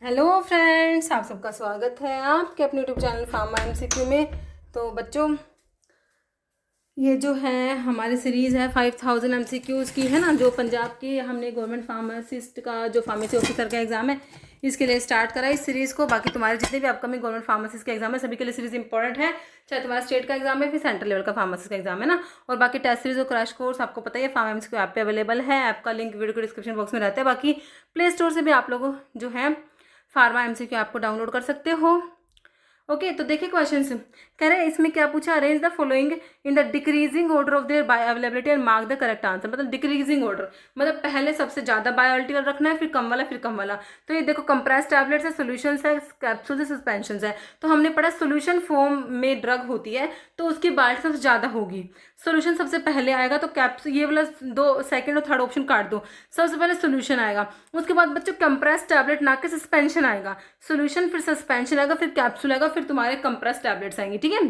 Hello friends, आप सबका स्वागत है आपके अपने यूट्यूब चैनल फार्मा एमसीक्यू में। तो बच्चों, ये जो है हमारी सीरीज़ है 5000 एमसीक्यूज़ की, है ना, जो पंजाब की हमने गवर्नमेंट फार्मासिस्ट का जो फार्मेसी ऑफिसर का एग्ज़ाम है इसके लिए स्टार्ट करा इस सीरीज़ को। बाकी तुम्हारे जितने भी अपकमिंग गवर्नमेंट फार्मासिस्ट के एग्जाम है सभी के लिए सीरीज़ इंपॉर्टेंट है, चाहे तुम्हारा स्टेट का एग्जाम है फिर सेंट्रल लेवल का फार्मासिस्ट का एग्जाम है ना। और बाकी टेस्ट सीरीज और क्रैश कोर्स आपको पता ही है फार्मा एमसीक्यू ऐप पे अवेलेबल है। ऐप का लिंक वीडियो के डिस्क्रिप्शन बॉक्स में रहता है। बाकी प्ले स्टोर से भी आप लोग जो है फार्मा एमसीक्यू ऐप को डाउनलोड कर सकते हो। ओके, तो देखिए क्वेश्चन कह रहे हैं इसमें क्या पूछा, arrange the following in the decreasing order of their bioavailability and mark the correct answer. मतलब डिक्रीजिंग ऑर्डर मतलब पहले सबसे ज्यादा बायोअवेलेबिलिटी वाला रखना है, फिर कम वाला, फिर कम वाला। तो ये देखो कंप्रेस टैबलेट्स है, सोल्यूशन है, कैप्सूल है, सस्पेंशन है। तो हमने पढ़ा सोल्यूशन फॉर्म में ड्रग होती है तो उसकी बायोअवेलेबिलिटी सबसे ज्यादा होगी। सोल्यूशन सबसे पहले आएगा तो कैप्सूल, ये वाला दो सेकंड और थर्ड ऑप्शन काट दो। सबसे पहले सोल्यूशन आएगा, उसके बाद बच्चों कंप्रेस टैबलेट ना के सस्पेंशन आएगा, सोल्यूशन फिर सस्पेंशन आएगा, फिर कैप्सूल आएगा, फिर तुम्हारे कंप्रेस टैबलेट्स आएंगे। ठीक है,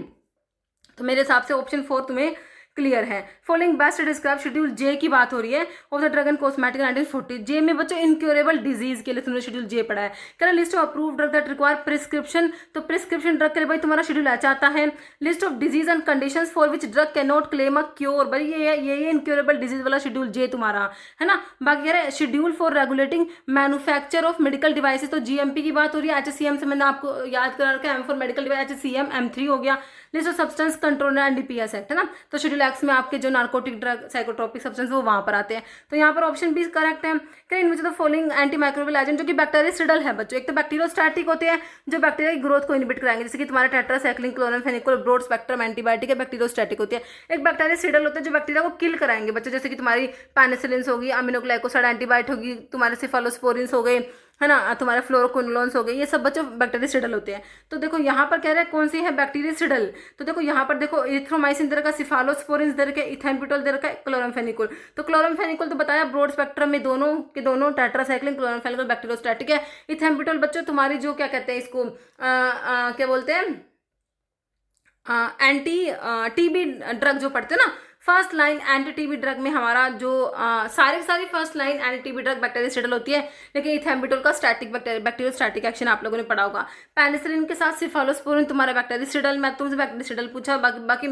तो मेरे हिसाब से ऑप्शन 4 तुम्हें क्लियर है। फॉलोइंग बेस्ट डिस्क्राइब शेड्यूल जे की बात हो रही है of the drug and cosmetic 1940। जे में बच्चों इनक्योरेबल डिजीज के लिए तुमने शेड्यूल जे पढ़ा है। कह रहा list of approve drug that require prescription, तो प्रिस्क्रिप्शन ड्रग के लिए भाई तुम्हारा शेड्यूल एच आता है। List of disease and condition for which drug can not claim a cure, भाई ये इनक्योरेबल डिजीज वाला शेड्यूल जे तुम्हारा है ना। बाकी कह रहा है schedule for regulating manufacture of medical devices, तो जीएमपी की बात हो रही है। एचसीएम से मैंने आपको याद करा रखा है, M for medical device HCM, एम3 हो गया। List of substance control and DPS act है ना। तो शेड्यूल एक्स में आपके जो नार्कोटिक ड्रग, साइकोट्रोपिक सब्सटेंस वो वहां पर आते हैं। तो यहाँ पर ऑप्शन बी करेक्ट है। इनमें से फॉलोइंग एंटी माइक्रोबियल एजेंट जो कि बैक्टीरियासिडल है बच्चों, एक तो बैक्टीरियोस्टैटिक होते हैं जो बैक्टीरिया की ग्रोथ को इनहिबिट कराएंगे, जैसे कि तुम्हारा tetracycline, chloramphenicol, broad spectrum antibiotic है, बैक्टीरियोस्टैटिक होती है। एक बैक्टीरियासिडल होते हैं जो बैक्टीरिया को किल कराएंगे बच्चों, जैसे कि तुम्हारी पेनिसिलिन होगी, अमीनोग्लाइकोसाइड एंटीबायोटिक होगी, तुम्हारे सिफालोस्पोरिन्स हो गए, है ना, तुम्हारे फ्लोरोक्विनोलोन्स हो गए, ये सब बच्चों बैक्टीरियासिडल होते हैं। तो देखो यहाँ पर कह रहे हैं कौन सी है बैक्टीरियासिडल। तो देखो यहाँ पर देखो इरिथ्रोमाइसिन दे रखा है, सिफालोस्पोरिन्स दे रखे, इथेम्पिटोल दे रखा है, क्लोरामफेनिकोल। तो क्लोरामफेनिकोल तो बताया ब्रॉड स्पेक्ट्रम में दोनों के दोनों टेट्रासाइक्लिन, क्लोरामफेनिकोल बैक्टीरियोस्टैटिक है। इथेम्पिटोल बच्चों तुम्हारी जो क्या कहते हैं इसको क्या बोलते हैं, एंटी टीबी ड्रग जो पढ़ते हैं ना, first line anti TB drug में हमारा जो सारी first line anti TB drug bactericidal होती है। लेकिन इथेम्पिटोल का स्टैटिक बैक्टीरियोस्टैटिक एक्शन आप लोगों ने पढ़ा होगा। पेनिसिलिन के साथ सिफालोस्पोरिन तुम्हारा बैक्टीरियासिडल, मैं तुमसे बैक्टीरियासिडल पूछा, बाकी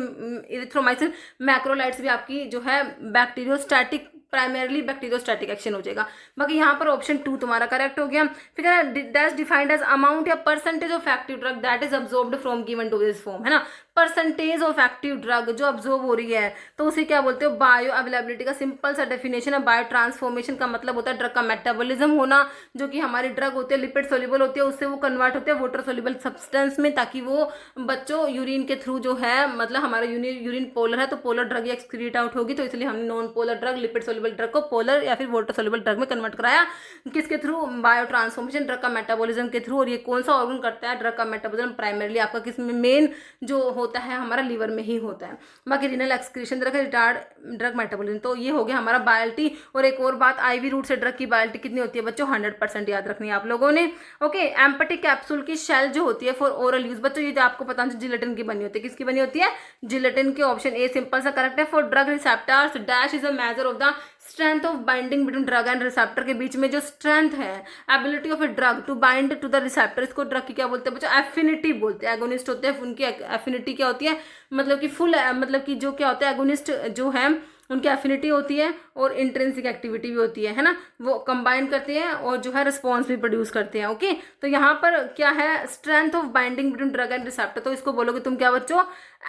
इरिथ्रोमाइसिन, मैक्रोलाइड्स भी आपकी जो है बैक्टीरियोस्टैटिक, प्राइमरली बैक्टीरियोस्टैटिक एक्शन हो जाएगा। बाकी यहाँ पर ऑप्शन 2 तुम्हारा करेक्ट हो गया। फिर डैश डिफाइंड एज अमाउंट या percentage of active drug that is absorbed from given doses form, है ना। परसेंटेज ऑफ एक्टिव ड्रग जो अब्जॉर्ब हो रही है तो उसे क्या बोलते हो, बायो अवेलेबिलिटी का सिंपल सा डेफिनेशन है। बायो ट्रांसफॉर्मेशन का मतलब होता है ड्रग का मेटाबॉलिज्म होना, जो कि हमारी ड्रग होती है लिपिड सोल्यूबल होती है, उससे वो कन्वर्ट होते हैं वाटर सोल्यूबल सब्सटेंस में, ताकि वो बच्चों यूरिन के थ्रू जो है, मतलब हमारा यूरिन पोलर है तो पोलर ड्रग एक्सक्रीट आउट होगी, तो इसलिए हमने non polar drug, lipid soluble drug को पोलर या फिर वाटर सोल्यूबल ड्रग में कन्वर्ट कराया। किसके थ्रू, बायो ट्रांसफॉर्मेशन, ड्रग का मेटाबॉलिज्म के थ्रू। और ये कौन सा ऑर्गन करता है ड्रग का मेटाबॉलिज्म, प्राइमरली आपका किसमें मेन जो होता है हमारा लीवर में ही होता है। बाकी renal excretion drug, retard drug metabolism. तो ये हो गया हमारा बायोलिटी। और एक और बात, आईवी रूट से ड्रग की बायोलिटी कितनी होती है बच्चों, 100% याद रखनी है आप लोगों ने। ओके, एम्पटिक कैप्सूल की शेल जो होती है फॉर ओरल यूज बच्चों, ये जो आपको पता है जिलेटिन की बनी होती है, किसकी बनी होती है, जिलेटिन के। ऑप्शन ए सिंपल सा करेक्ट है। For drug receptors dash is a measure of the strength of binding between drug and receptor, के बीच में जो स्ट्रेंथ है, ability of a drug to bind to the receptor, इसको drug की क्या बोलते हैं बच्चों, एफिनिटी बोलते हैं। एगोनिस्ट होते हैं, उनकी एफिनिटी क्या होती है, मतलब कि फुल, मतलब कि जो क्या होता है एगोनिस्ट जो है उनकी एफिनिटी होती है और इंट्रिंसिक एक्टिविटी भी होती है ना, वो कंबाइन करते हैं और जो है रिस्पॉन्स भी प्रोड्यूस करते हैं। ओके, तो यहाँ पर क्या है, strength of binding between drug and receptor, तो इसको बोलोगे तुम क्या बच्चों,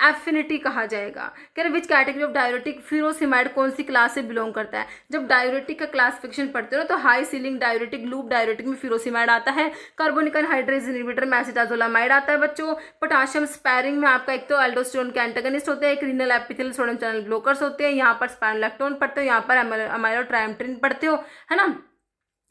एफिनिटी कहा जाएगा। कह रहे which category of diuretic, furosemide कौन सी क्लास से बिलोंग करता है। जब डायूरेटिक का क्लासिफिकेशन पढ़ते हो तो high ceiling diuretic, loop diuretic में फ्यूरोसिमाइड आता है। कार्बोनिक एनहाइड्रेज इनहिबिटर में एसिटाजोलामाइड आता है बच्चों। पोटाशियम स्पैरिंग में आपका एक तो एल्डोस्टेरोन के एंटागनिस्ट होते हैं, एक renal epithelial sodium channel blockers होते हैं। यहाँ पर स्पाइरोलैक्टोन पढ़ते हो, यहाँ पर अमाइलोट्राइमट्रिन पढ़ते हो, है ना।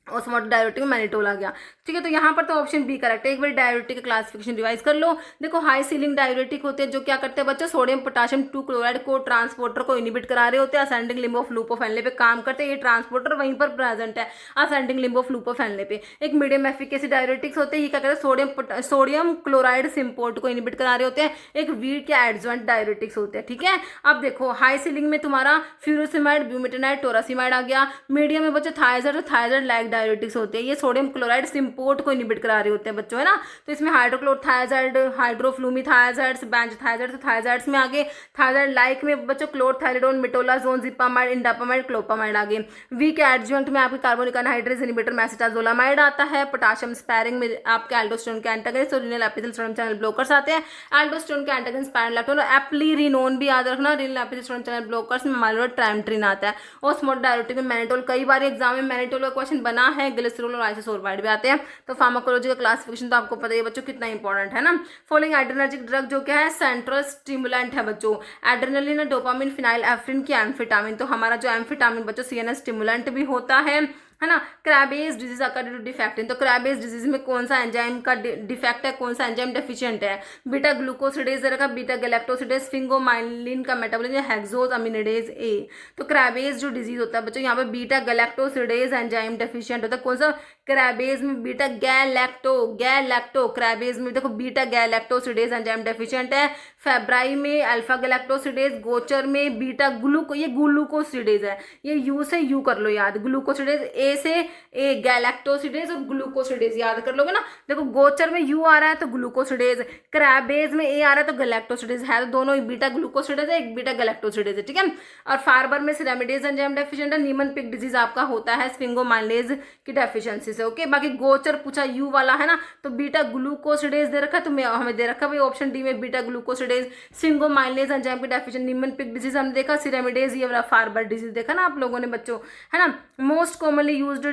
ऑस्मोटिक डायरेटिक में मैनिटोल आ गया। ठीक है, तो यहाँ पर तो ऑप्शन बी करेक्ट है। एक बार डायरेटिक का क्लासिफिकेशन रिवाइज कर लो। देखो हाई सीलिंग डायरेटिक होते हैं जो क्या करते हैं बच्चों, सोडियम पोटाशियम 2 क्लोराइड को ट्रांसपोर्टर को इनिबिट करा रहे होते हैं, ascending limb of loop of Henle पे काम करते हैं। ये ट्रांसपोर्टर वहीं पर प्रेजेंट है ascending limb of loop of Henle पे। एक मीडियम एफिकेसी डायरेटिक्स होते हैं, ये क्या करते हैं, सोडियम क्लोराइड सिम्पोर्ट को इनिबिट करा रहे होते हैं। एक वीक या एडजॉइंट डायरेटिक्स होते हैं। ठीक है, अब देखो हाई सीलिंग में तुम्हारा फ्यूरोसिमाइड, ब्यूमेटेनाइड, टोरासिमाइड आ गया। मीडियम में बच्चों थायजाइड, थायजाइड लाइक डायरेटिक्स होते हैं, ये सोडियम क्लोराइड सिम्पोर्ट को इनिबिट करा रहे होते हैं बच्चों, है ना। तो इसमें हाइड्रोक्लोरथायजाइड, हाइड्रोफ्लूमीथायजाइड्स, बेंजोथायजाइड्स, थायजाइड्स में आगे थायजाइड लाइक में बच्चों क्लोरथायरिडोन, मिटोलाजोन, जिपामाइड, इंडापामाइड, क्लोपामाइड आगे। वीक एडजुवेंट में आपके कार्बोनिक एनहाइड्रेज इनिबिटर मेसिटाजोलामाइड आता है। पोटाशियम स्पैरिंग में आपके एल्डोस्टेरोन के एंटागनिस्ट और renal epithelial sodium channel blockers आते हैं। एल्डोस्टेरोन के एंटागनिस्ट स्पाइरोलैक्टोन और एप्लीरिनोन भी याद रखना। Renal epithelial sodium channel blockers में माइलोड ट्राइमेट्रिन आता है। ऑस्मोटिक डायरेटिक में मैनिटोल, कई बार एग्जाम में मैनिटोल का क्वेश्चन बना है। ग्लिसरॉल और आइसोसोरबाइड भी आते हैं। तो फार्माकोलॉजी का क्लासिफिकेशन तो आपको पता ही है बच्चों कितना इंपॉर्टेंट है ना। फॉलोइंग एड्रेनर्जिक ड्रग जो क्या है, सेंट्रल स्टिमुलेंट है बच्चों। एड्रेनलिन, डोपामिन, फिनाइलएफ्रिन की एम्फेटामिन। तो हमारा जो एम्फेटामिन बच्चों सीएनएस स्टिमुलेंट भी होता है ना। Krabbe's disease occur due to defect in, तो क्रेबेज डिजीज में कौन सा एंजाइम का डिफेक्ट है, कौन सा एंजाइम डेफिशिएंट है। बीटा ग्लूकोसिडेज दे रखा, बीटा गैलेक्टोसिडेज, स्फिंगोमाइलिन का मेटाबॉलिज्म, हेक्सोज अमीनिडेज ए। तो क्रेबेज जो डिजीज होता है बच्चों, यहाँ पे बीटा गैलेक्टोसिडेज एंजाइम डेफिशिएंट होता है। कौन सा, क्रेबेज में बीटा गैलेक्टो क्रेबेज में देखो बीटा गैलेक्टोसिडेज एंजाइम डेफिशिएंट है। फेब्राई में अल्फा गैलेक्टोसिडेज, गोचर में बीटा ये ग्लूकोसिडेज है, ये यू से यू कर लो याद, ग्लूकोसिडेज ए से ए, गैलेक्टोसिडेज और ग्लूकोसिडेज याद कर लोगे ना। देखो गोचर में यू आ रहा है तो ग्लूकोसिडेज, क्रेबेज में ए आ रहा है तो गैलेक्टोसिडेज है, तो दोनों बीटा ग्लूकोसिडेज है, एक बीटा गैलेक्टोसिडेज है, ठीक है। और फार्बर में सिरामिडेज एंजाइम डेफिशिएंट है। नीमन पिक डिजीज आपका होता है स्फिंगोमाइलेज की डेफिशिएंसी से, ओके। बाकी गोचर पूछा यू वाला है ना, तो बीटा ग्लूकोसिडेज दे रखा है, तो हमें दे रखा भाई ऑप्शन डी में बीटा ग्लूकोसिडेज। स्फिंगोमाइलेज एंजाइम की डेफिशिएंसी, नीमन पिक डिजीज हमने देखा, सिरामिडेज ये वाला फार्बर डिजीज देखा ना आप लोगों ने बच्चों, है ना। Most commonly used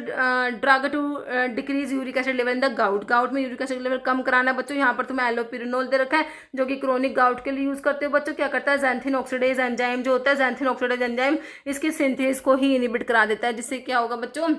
drug to decrease uric acid level in the gout में यूरिक एसिड लेवल कम कराना है बच्चों। यहाँ पर तुम्हें एलोपिरिनोल दे रखा है जो कि क्रोनिक गाउट के लिए यूज करते हो बच्चों। क्या करता है, ज़ैंथिन ऑक्सीडेज एंजाइम जो होता है, ज़ैंथिन ऑक्सीडेज एंजाइम इसकी सिंथेस को ही इनिबिट करा देता है, जिससे क्या होगा बच्चों,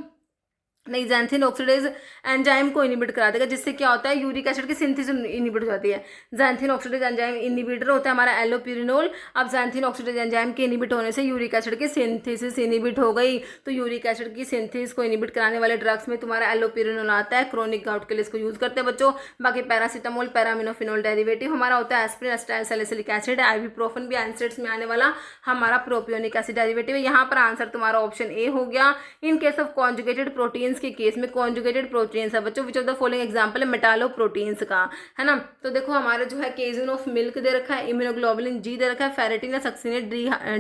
नहीं ज़ैंथिन ऑक्सीडेज एंजाइम को इनिबिट करा देगा, जिससे क्या होता है यूरिक एसिड की सिंथेसिस इनिबिट हो जाती है। ज़ैंथिन ऑक्सीडेज एंजाइम इनिबिटर होता है हमारा एलोपिरिनोल। अब ज़ैंथिन ऑक्सीडेज एंजाइम के इनिबिट होने से यूरिक एसिड की सिंथेसिस इनिबिट हो गई, तो यूरिक एसिड की सिंथेसिस को इनिबिट कराने वाले ड्रग्स में तुम्हारा एलोपिरिनोल आता है। क्रोनिक गाउट के लिए इसको यूज करते हैं बच्चों। बाकी पैरासीटामोल, पैरामिनोफिनोल डेरिवेटिव हमारा होता है aspirin, acetyl salicylic acid, ibuprofen भी एंसेट्स में आने वाला हमारा प्रोपियोनिक एसिड डेरिवेटिव है। यहाँ पर आंसर तुम्हारा ऑप्शन ए हो गया। In case of conjugated proteins के केस में कॉन्जुगेटेड प्रोटीन्स है बच्चों, which of the following example है मेटालो प्रोटीन्स का, है ना। तो देखो हमारे जो है केजिन ऑफ मिल्क दे रखा है, इम्यूनोग्लोबुलिन जी दे रखा है, फेरेटिन या सक्सिनेट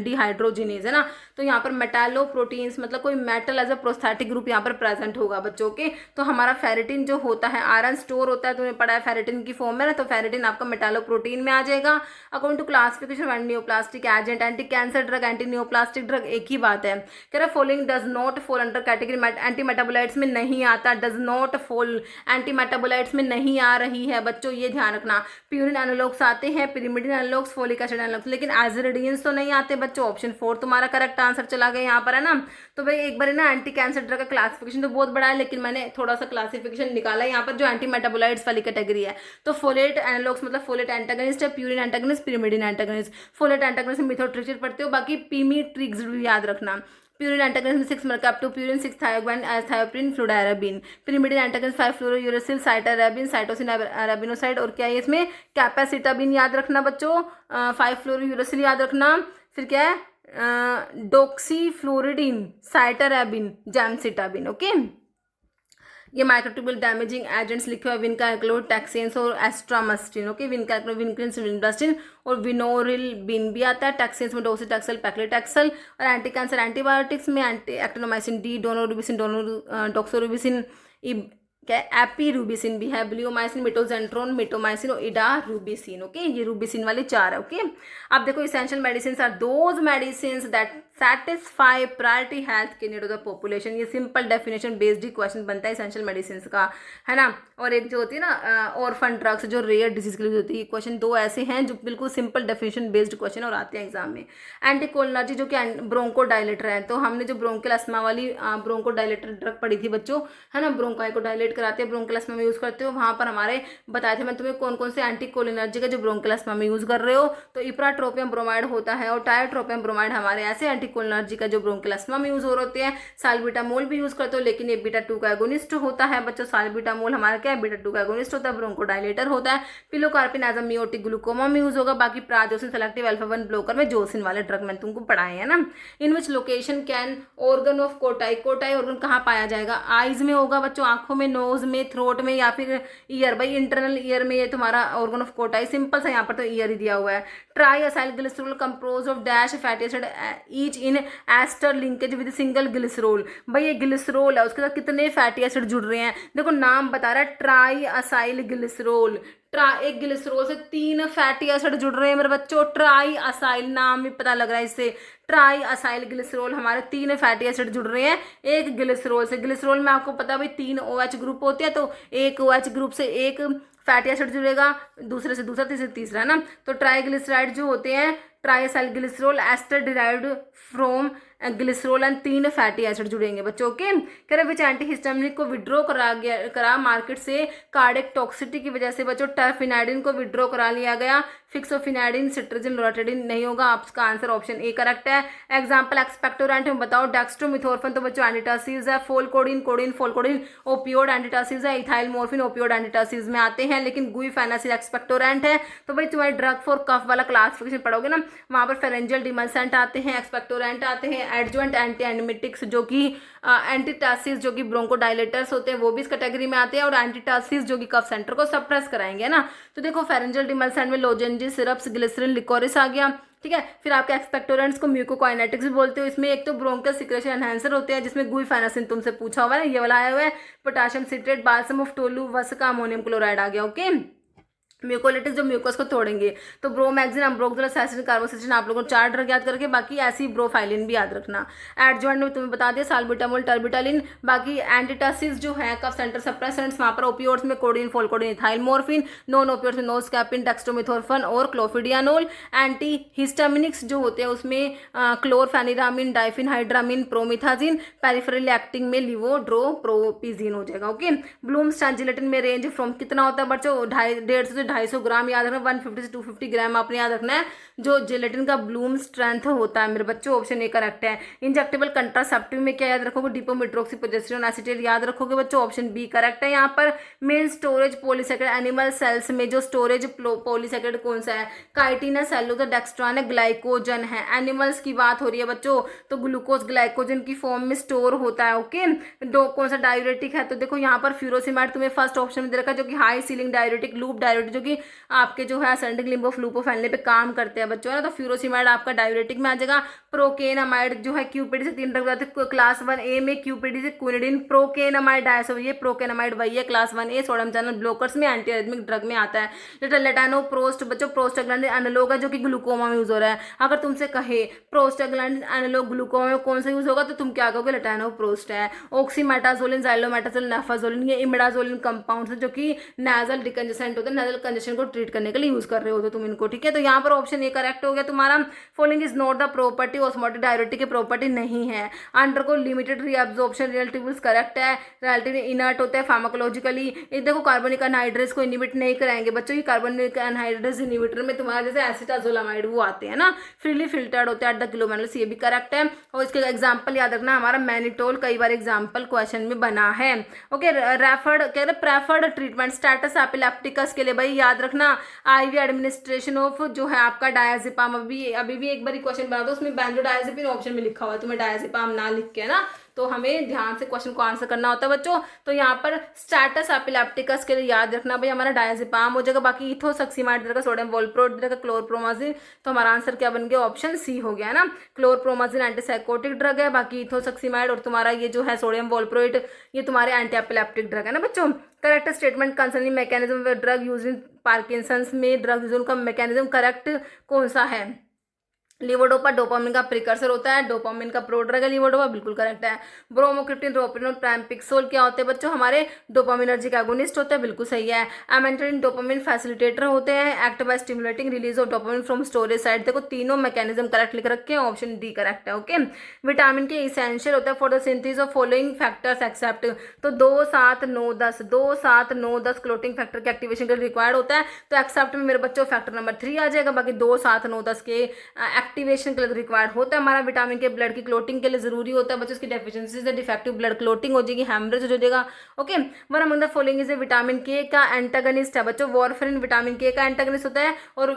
डिहाइड्रोजिनेज, है ना। तो यहाँ पर मेटालो प्रोटीन्स मतलब कोई metal as a prosthetic group यहाँ पर प्रेजेंट होगा बच्चों के। तो हमारा फेरेटिन जो होता है आयरन स्टोर होता है, तुम्हें पढ़ा है फेरेटिन की फॉर्म में ना, तो फेरेटिन आपका मेटालो प्रोटीन में आ जाएगा। According to classification of neoplastic agent, anticancer drug, antineoplastic drug एक ही बात है। कह रहा following does not fall under category, antimetabolites में नहीं आता, does not fall antimetabolites में नहीं आ रही है बच्चों, ये ध्यान रखना। प्यूरिन एनालॉग्स आते हैं, pyrimidine analogues, folic acid analogues, लेकिन एजिरिडीन्स तो नहीं आते बच्चों। ऑप्शन 4 तुम्हारा करेक्ट आंसर चला गया यहाँ पर, है ना। तो भाई एक बार ना एंटी कैंसर ड्रग का क्लासिफिकेशन तो बहुत बड़ा है, लेकिन मैंने थोड़ा सा क्लासिफिकेशन निकाला है यहाँ पर जो एंटी मेटाबोलाइट्स वाली कैटेगरी है। तो फोलेट एनालॉग्स मतलब फोलेट एंटागनिस्ट है, purine antagonist, pyrimidine antagonist. Folate antagonist में मिथोट्रिक्सिड पढ़ते हो, बाकी पीमीट्रिक्स भी याद रखना। प्यूरिन एंटागनिस्ट में 6 मर्काप्टोप्यूरिन, 6 थायोग्वाइन, थायोप्रिन, फ्लूडाराबिन। पिरिमिडिन एंटागनिस्ट 5 फ्लोरोयूरेसिल, साइटाराबिन, साइटोसिन अराबिनोसाइड, और क्या है इसमें कैपेसिटाबिन याद रखना बच्चों, 5 फ्लोरोयूरेसिल याद रखना। फिर क्या है डॉक्सीफ्लोरिडीन, साइटाराबिन, जैमसिटाबिन, ओके। ये माइक्रोट्यूबुल डैमेजिंग एजेंट्स लिखे हुए विनकार्क्लोर, टैक्सेंस और एस्ट्रामस्टिन, ओके। विनकार्क्लोर, विनक्रिन, विनब्लास्टिन और विनोरिल बिन भी आता है। टैक्सेंस में डोसीटैक्सल, पैक्लेटैक्सल, और एंटी कैंसर एंटीबायोटिक्स में एक्टिनोमाइसिन डी, डोनोरुबिसिन, डॉक्सोरुबिसिन, क्या एपीरूबिसिन भी है, ब्लियोमाइसिन, मिटोजेंट्रोन, मिटोमाइसिन और इडारूबिसिन, ओके। ये रूबिसिन वाले 4 है, ओके। अब देखो essential medicine are those medicine that satisfy priority health के नीड ऑफ द पॉपुलेशन। ये सिंपल डेफिनेशन बेस्ड ही क्वेश्चन बनता है इसेंशियल मेडिसिन का, है ना। और एक जो होती है ना ऑर्फन ड्रग्स जो रेयर डिजीज के लिए होती है, क्वेश्चन 2 ऐसे हैं जो बिल्कुल सिंपल डेफिनेशन बेस्ड क्वेश्चन और आते हैं एग्जाम में। एंटीकोलिनर्जी जो कि ब्रोंकोडायलेटर है, तो हमने जो ब्रोंकियल अस्थमा वाली ब्रोंकोडायलेटर ड्रग पढ़ी थी बच्चों, है ना, ब्रोंकाई को डायलेट कराते हैं, ब्रोंकियल अस्थमा में यूज करते हो। वहाँ पर हमारे बताए थे मैं तुम्हें कौन कौन से एंटीकोलिनर्जी का जो ब्रोंकियल अस्थमा में यूज कर रहे हो। तो इप्राट्रोपियम ब्रोमाइड होता है और टायोट्रोपियम ब्रोमाइड हमारे ऐसे एंटीकोलिनर्जिक का जो ब्रोंकियल अस्थमा में यूज हो रहे होते हैं। साल्बिटामोल भी यूज करते हो, लेकिन ये बीटा 2 का एगोनिस्ट होता है बच्चों। साल्बिटामोल हमारा क्या है, बीटा 2 का एगोनिस्ट होता है, ब्रोंकोडाइलेटर होता है। Pilocarpine as a miotic glaucoma में यूज होगा। बाकी प्राजोसिन सेलेक्टिव अल्फा 1 ब्लॉकर में जोसिन वाले ड्रग मैंने तुमको पढ़ाए हैं ना। In which location can organ of Corti, Corti organ कहाँ पाया जाएगा, आईज में होगा बच्चों, आंखों में, नोज में, थ्रोट में, या फिर ईयर, भाई इंटरनल ईयर में ये तुम्हारा ऑर्गन ऑफ कोटाई, सिंपल सा यहाँ पर तो ईयर ही दिया हुआ है। Triacyl glycerol compose of dash fatty acid each in ester linkage with single glycerol. भाई ये ग्लिसरॉल है, उसके साथ कितने फैटी एसिड जुड़ रहे हैं, देखो नाम बता रहा है ट्राई असाइल ग्लिसरॉल। एक ग्लिसरॉल से 3 फैटी एसिड जुड़ रहे हैं मेरे बच्चों। ट्राई असाइल नाम ही पता लग रहा है इससे, ट्राई असाइल ग्लिसरॉल हमारे 3 फैटी एसिड जुड़ रहे हैं एक ग्लिसरॉल से। ग्लिसरॉल में आपको पता है भाई 3 OH ग्रुप होते हैं, तो एक OH ग्रुप से एक फैटी एसिड जुड़ेगा, दूसरे से दूसरा, तीसरे से तीसरा, है ना। तो ट्राईग्लिसराइड जो होते हैं, triacyl glycerol ester derived from glycerol and 3 fatty acid जुड़ेंगे बच्चों। ओके, कह रहे विच एंटीहिस्टामिनिक को विड्रॉ करा मार्केट से कार्डियक टॉक्सिटी की वजह से बच्चों। टर्फिनाइडिन को विड्रॉ करा लिया गया, फिक्सोफिनाइडिन, सिट्राजिन, लोराटिडिन नहीं होगा, आपका आंसर ऑप्शन ए करेक्ट है। एग्जाम्पल एक्सपेक्टोरेंट में बताओ, डेक्स्ट्रोमिथोर्फन तो बच्चों एंटीटासिव्स है, फोलकोडिन, कोडिन, फोलकोडिन ओपियोड एंटीटासिव्स है, इथाइल मोर्फिन ओपियोड एंटीटासिव्स में आते हैं, लेकिन गुइफेनासिल एक्सपेक्टोरेंट है। तो भाई तुम्हारी ड्रग फॉर कफ वाला क्लासिफिकेशन पढ़ोगे ना, वहां पर फेरेंजियल डिमल्सेंट आते हैं, एक्सपेक्टोरेंट आते हैं, एडजुवेंट एंटी एंडमिटिक्स जो कि एंटीटासिस जो कि ब्रोंकोडाइलेटर्स होते हैं वो भी इस कैटेगरी में आते हैं, और एंटीटासिस जो कि कफ सेंटर को सप्रेस कराएंगे ना। तो देखो फेरेंजियल डिमल्सेंट में लोजेंजी, सिरप्स, ग्लिसरीन, लिकोरिस आ गया, ठीक है। फिर आपके एक्सपेक्टोरेंट्स को म्यूकोकाइनेटिक्स भी बोलते हो। इसमें एक तो ब्रोंकल सिक्रेशन एनहांसर होते हैं, जिसमें गुइफेनासिन तुमसे पूछा हुआ है, ये वाला आया हुआ है। Potassium citrate, balsam of tolu, वसका, अमोनियम क्लोराइड आ गया। ओके, म्यूकोलिटिक्स जो म्यूकस को तोड़ेंगे। तो ब्रोमैक्सिन, अम्ब्रोक्सिल, सैसिन, कार्बोसिटिन आप लोगों को 4 ड्रग याद करके, बाकी ऐसी ब्रोफाइलिन भी याद रखना। एडजुवेंट में तुम्हें बता दिया साल्बिटामोल, टर्बिटालिन। बाकी एंटीटासिस जो है कफ सेंटर सप्रेसेंट्स, वहां पर ओपियोड्स में कोडिन, फोलकोडिन, इथाइल मोर्फिन। नॉन ओपियोड्स में नोस्कैपिन, डेक्स्ट्रोमिथोर्फन और क्लोफिडियानोल। एंटी हिस्टामिनिक्स जो होते हैं उसमें क्लोरफेनिरामिन, डाइफिनहाइड्रामिन, प्रोमिथाजिन। पेरिफेरली एक्टिंग में लिवोड्रोप्रोपिजिन हो जाएगा। ओके, ब्लूमस्टैट जिलेटिन में रेंज फ्रॉम कितना होता है बच्चों, 150 से 250 ग्राम याद रखना, 150 से 250 ग्राम आपने याद रखना है जो जिलेटिन का ब्लूम स्ट्रेंथ होता है मेरे बच्चों। ऑप्शन ए करेक्ट है। इंजेक्टेबल कंट्रासेप्टिव में क्या याद रखोगे, डिपोमेट्रोक्सीप्रोजेस्टेरोन एसिटेट याद रखोगे बच्चों, ऑप्शन बी करेक्ट है। यहाँ पर main storage polysaccharide animal cells में जो स्टोरेज पॉलीसेकेराइड कौन सा है, काइटिन है, सेलुलोज, डेक्स्ट्रॉन है, ग्लाइकोजन है। एनिमल्स की बात हो रही है बच्चों, तो ग्लूकोज ग्लाइकोजन की फॉर्म में स्टोर होता है। ओके, कौन सा डायूरेटिक है, तो देखो यहाँ पर फ्यूरोसिमाइड तुम्हें फर्स्ट ऑप्शन में दे रखा है, जो कि high ceiling diuretic, loop diuretic जो कि आपके जो है ascending limb of loop of फैलने पे काम करते हैं बच्चों, है ना। तो फ्यूरोसिमाइड आपका डायूरेटिक में आ जाएगा। प्रोकेनामाइड जो है क्यूपीडी से 3 ड्रग बताते हैं क्लास 1A में, क्यूपीडी से क्विनिडिन, प्रोकेनामाइड डायसो, ये प्रोकेनामाइड वही है class 1A sodium channel blockers में, एंटी एरिथमिक ड्रग में आता है। लेटानोप्रोस्ट बच्चों प्रोस्टाग्लैंडिन एनालॉग है जो कि ग्लूकोमा में यूज हो रहा है। अगर तुमसे कहे प्रोस्टाग्लैंडिन एनालॉग ग्लूकोमा में कौन सा यूज होगा, तो तुम क्या कहोगे, लेटानोप्रोस्ट है। ऑक्सीमेटाजोलिन, जाइलोमेटाजोलिन, नेफाजोलिन, ये इमिडाजोलिन कंपाउंड्स है जो कि नेजल डिकंजेसेंट होते हैं, नेजल कंजेशन को ट्रीट करने के लिए यूज कर रहे हो तो तुम इनको, ठीक है। तो यहाँ पर ऑप्शन ए करेक्ट हो गया तुम्हारा। Following is not the property, osmotic diuretic की प्रॉपर्टी नहीं है। अंडर को लिमिटेड रीअब्जॉर्प्शन, रिलेटिव करेक्ट है। रिलेटिव इनर्ट होता है फार्माकोलॉजिकली। ये देखो कार्बोनिक एनहाइड्रेस को इनिबिट नहीं कराएंगे बच्चों, ये कार्बोनिक एनहाइड्रेस इनिबिटर में तुम्हारा जैसे एसिटाजोलामाइड वो आते हैं ना, फ्रीली फिल्टर्ड होते हैं एट द किलोमोलस, ये भी करेक्ट है। और इसके एग्जाम्पल याद रखना, हमारा मैनिटोल कई बार एग्जाम्पल क्वेश्चन में बना है। ओके, रेफर्ड कह रहे प्रेफर्ड ट्रीटमेंट स्टेटस एपिलेप्टिकस के लिए भाई याद रखना, आईवी एडमिनिस्ट्रेशन ऑफ जो है आपका डायजेपाम। अभी भी एक बार क्वेश्चन बना दो, उसमें बेंजोडायजेपिन ऑप्शन में लिखा हुआ है, तुम्हें डायजेपाम ना लिख के ना, तो हमें ध्यान से क्वेश्चन को आंसर करना होता है बच्चों। तो यहाँ पर स्टेटस एपिलेप्टिकस के लिए याद रखना भाई हमारा डायजेपाम हो जाएगा। बाकी इथोसक्सीमाइड का, सोडियम वोल्प्रोट का, क्लोरप्रोमाजिन, तो हमारा आंसर क्या बन गया, ऑप्शन सी हो गया ना। क्लोरप्रोमाजिन एंटीसाइकोटिक ड्रग है, बाकी इथोसक्सीमाइड और तुम्हारा ये जो है सोडियम वोल्प्रोट ये तुम्हारे एंटी एपिलेप्टिक ड्रग है ना बच्चों। Correct statement concerning mechanism drug use in Parkinson's में, ड्रग यूज का मैकेनिज्म करेक्ट कौन सा है, लिवोडोपा डोपामिन का प्रिकर्सर होता है, डोपामिन का प्रोड्रग है लिवोडोपा, बिल्कुल करेक्ट है। ब्रोमोक्रिप्टिन, रोपिनोल, प्राइमपिक्सोल क्या होते हैं बच्चों, हमारे डोपामिनर्जिक एगोनिस्ट होते हैं, बिल्कुल सही है। एमेंटेरिन डोपामिन फैसिलिटेटर होते हैं, act by stimulating release of dopamine from storage side. देखो तीनों मैकेनिज्म करेक्ट लिख रखे हैं, ऑप्शन डी करेक्ट है। ओके, विटामिन के इसेंशियल होता है for the synthesis of following factors except, तो 2, 7, 9, 10 2, 7, 9, 10 क्लोटिंग फैक्टर के एक्टिवेशन के लिए रिक्वायर्ड होता है, तो एक्सेप्ट में मेरे बच्चों फैक्टर नंबर 3 आ जाएगा। बाकी 2, 7, 9, 10 के एक्टिवेशन के लिए रिक्वायर्ड होता है हमारा विटामिन के, ब्लड की क्लोटिंग के लिए जरूरी होता है बच्चों। उसकी डेफिशिएंसी से डिफेक्टिव ब्लड क्लोटिंग हो जाएगी, हेमरेज हो जाएगा। Okay, one among the following is vitamin के का एंटागनिस्ट है बच्चों। वारफेरिन विटामिन के का एंटागनिस्ट होता है और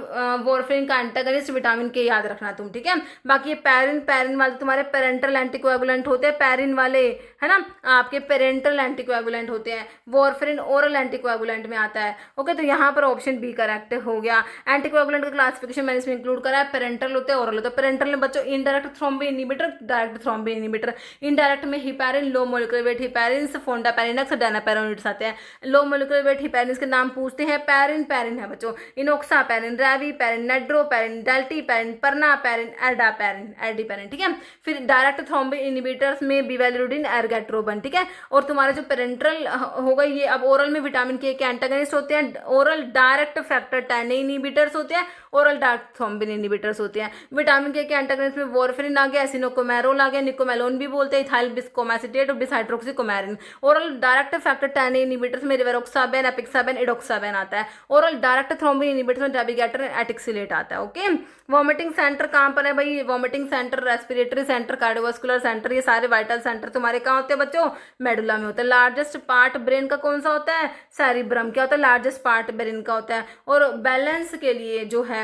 वारफेरिन का एंटागनिस्ट विटामिन के, याद रखना तुम, ठीक है। बाकी ये पैरिन वाले तुम्हारे पेरेंटल एंटीकोएगुलेंट होते हैं, पैरिन वाले है ना आपके पेरेंटल एंटीकोएगुलेंट होते हैं। वारफेरिन ओरल एंटीकोएगुलेंट में आता है। ओके, तो यहाँ पर ऑप्शन बी करेक्ट हो गया। एंटीकोएगुलेंट का क्लासिफिकेशन मैंने इसमें इंक्लूड करा है, पेरेंटल होते हैं, ओरल होते हैं। पेरेंटल में बच्चों indirect thrombin inhibitor, direct thrombin inhibitor. Indirect में हिपैरिन, लो मोलिकुलर वेट हिपैरिन्स, फोंडापैरिनक्स, डायनापैरोनिड्स आते हैं। लो मोलिकुलर वेट हिपैरिन्स के नाम पूछते हैं, पैरिन है बच्चों, इनोक्सापैरिन, रैवीपैरिन, नेड्रोपैरिन, डाल्टीपैरिन, परनापैरिन, एर्डापैरिन, ठीक है। फिर डायरेक्ट थ्रोम्बिन इनहिबिटर्स में बिवेलिरुडिन, एर्गेट्रोबन, ठीक है। और तुम्हारे जो पेरेंटल होगा ये, अब ओरल में विटामिन के एंटागनिस्ट होते हैं, ओरल डायरेक्ट फैक्टर 10 इनहिबिटर्स होते हैं, ओरल डायरेक्ट थ्रोम्बिन इनहिबिटर्स होते हैं। विटामिन के एंटागनिस्ट में वारफेरिन आ गया, एसिनोकोमेरोल आ गया, निकोमेलोन भी बोलते हैं, इथाइल बिस्कोमेसिटेट और बिसहाइड्रोक्सीकोमेरिन। ओरल डायरेक्ट फैक्टर 10 इनहिबिटर्स में रिवेरोक्साबेन, एपिक्साबेन, इडोक्साबेन आता है। ओरल डायरेक्ट थ्रोम्बिन इनहिबिटर्स में डाबिगेटर, एटिक्सिलेट आता है। ओके, वॉमिटिंग सेंटर कहाँ पर है भाई? Vomiting centre, respiratory centre, cardiovascular centre, ये सारे वाइटल सेंटर तुम्हारे कहाँ होते हैं बच्चों? मेडुला में होता है। लार्जेस्ट पार्ट ब्रेन का कौन सा होता है? सेरिब्रम। क्या होता है? लार्जेस्ट पार्ट ब्रेन का होता है। और बैलेंस के लिए जो है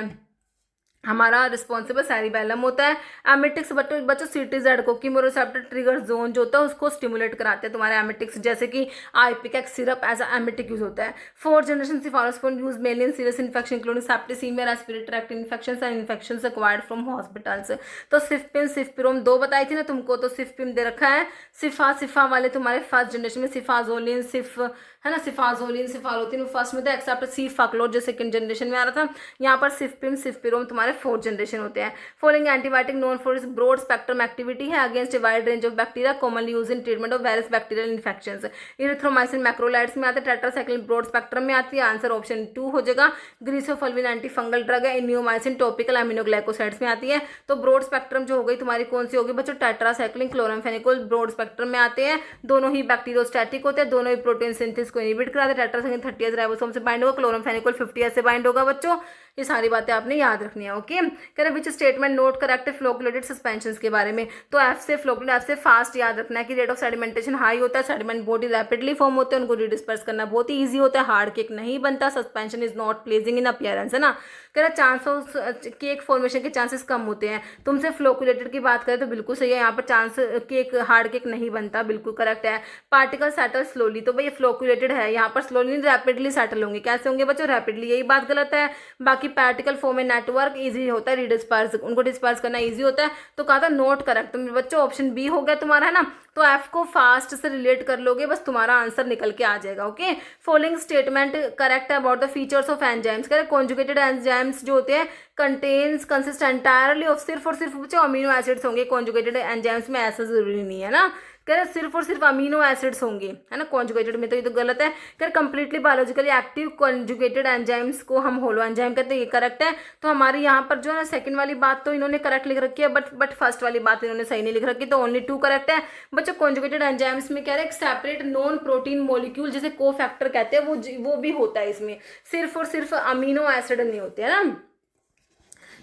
हमारा रिस्पॉन्सिबल सेरिबेलम होता है। एमिटिक्स बच्चों सीटीजेड को कीमोरेसेप्टर ट्रिगर जोन जो होता है उसको स्टिमुलेट कराते हैं तुम्हारे एमिटिक्स, जैसे कि ipecac syrup as a emetic use होता है। 4th generation cephalosporin use mainly in serious infection including septicemia, respiratory tract infections and infections acquired from hospitals. तो सिफपिन, सिफपिरोम 2 बताई थी ना तुमको, तो सिफपिन दे रखा है। सिफा वाले तुम्हारे 1st जनरेशन में, सिफाजोलिन, सिफ है ना, सिफाजोलिन, सिफालोतिन फर्स्ट में था, एक्सेप्ट सीफाक्लोर जो 2nd जनरेशन में आ रहा था। यहाँ पर सिफपिन, सिफपिरोम तुम्हारे 4th जनरेशन होते हैं। Following antibiotic known for its broad spectrum activity है against a wide range of bacteria, commonly use in treatment of various bacterial infections. Erythromycin macrolides में आता है, टेट्रासाइक्लिन ब्रॉड स्पेक्ट्रम में आती है। आंसर ऑप्शन 2 हो जाएगा। ग्रीसोफल्विन एंटी फंगल ड्रग है। इन्यूमाइसिन टॉपिकल एमिनोग्लाइकोसाइड्स में आती है। तो ब्रॉड स्पेक्ट्रम जो हो गई तुम्हारी कौन सी होगी बच्चों? टेट्रासाइक्लिन, क्लोरामफेनिकोल ब्रॉड स्पेक्ट्रम में आते हैं। दोनों ही बैक्टीरियोस्टैटिक होते हैं, दोनों ही प्रोटीन सिंथेसिस को इनहिबिट कराते हैं। टेट्रासाइक्लिन 30S राइबोसोम से बाइंड होगा, क्लोरामफेनिकोल 50S से बाइंड होगा बच्चों। ये सारी बातें आपने याद रखनी है। ओके, कह रहे which statement note correct flocculated suspension के बारे में? तो एफ से फ्लोकुलेट, एफ से फास्ट याद रखना है कि रेट ऑफ सेडिमेंटेशन हाई होता है, सेडिमेंट बॉडी रैपिडली फॉर्म होते हैं, उनको रिडिस्पर्स करना बहुत ही ईजी होता है, हार्ड केक नहीं बनता, suspension is not pledging in appearance, है ना। कह रहा चांस ऑफ केक फॉर्मेशन के चांसेस कम होते हैं। तुमसे फ्लोकुलेटेड की बात करें तो बिल्कुल सही है, यहाँ पर चांस केक हार्ड केक नहीं बनता, बिल्कुल करेक्ट है। पार्टिकल सेटल स्लोली, तो भाई फ्लोकुलेटेड है, यहाँ पर स्लोली रैपिडली सेटल होंगे। कैसे होंगे बच्चों? रैपिडली, यही बात गलत है। बाकी पार्टिकल फॉर्म नेटवर्क इजी होता है, रिडिस्पर्स उनको डिस्पर्स करना इजी होता है। तो कहा था नोट करेक्ट, तो बच्चों ऑप्शन बी हो गया तुम्हारा, है ना। तो एफ को फास्ट से रिलेट कर लोगे, बस तुम्हारा आंसर निकल के आ जाएगा। ओके, फॉलोइंग स्टेटमेंट करेक्ट है about the features of enzymes. कह रहे कॉन्जुगेटेड एंजाइम्स जो होते हैं कंसिस्ट एंटायरली ऑफ सिर्फ और सिर्फ बच्चों अमीनो एसिड्स होंगे कॉन्जुगेटेड एंजाइम्स में, ऐसा जरूरी नहीं है ना। कह रहे सिर्फ और सिर्फ अमीनो एसिड्स होंगे, है ना, कॉन्जुगेटेड में, तो ये तो गलत है। कह रहे completely biologically active conjugated enzymes को हम होलो एंजाइम कहते हैं, ये करेक्ट है। तो हमारी यहाँ पर जो है ना सेकंड वाली बात तो इन्होंने करेक्ट लिख रखी है, बट फर्स्ट वाली बात इन्होंने सही नहीं लिख रखी, तो ओनली 2 करेक्ट है बच्चों। कॉन्जुगेटेड एंजाइम्स में कह रहे सेपरेट नॉन प्रोटीन मॉलिक्यूल जिसे कोफैक्टर कहते हैं वो भी होता है इसमें, सिर्फ और सिर्फ अमीनो एसिड नहीं होते, है ना,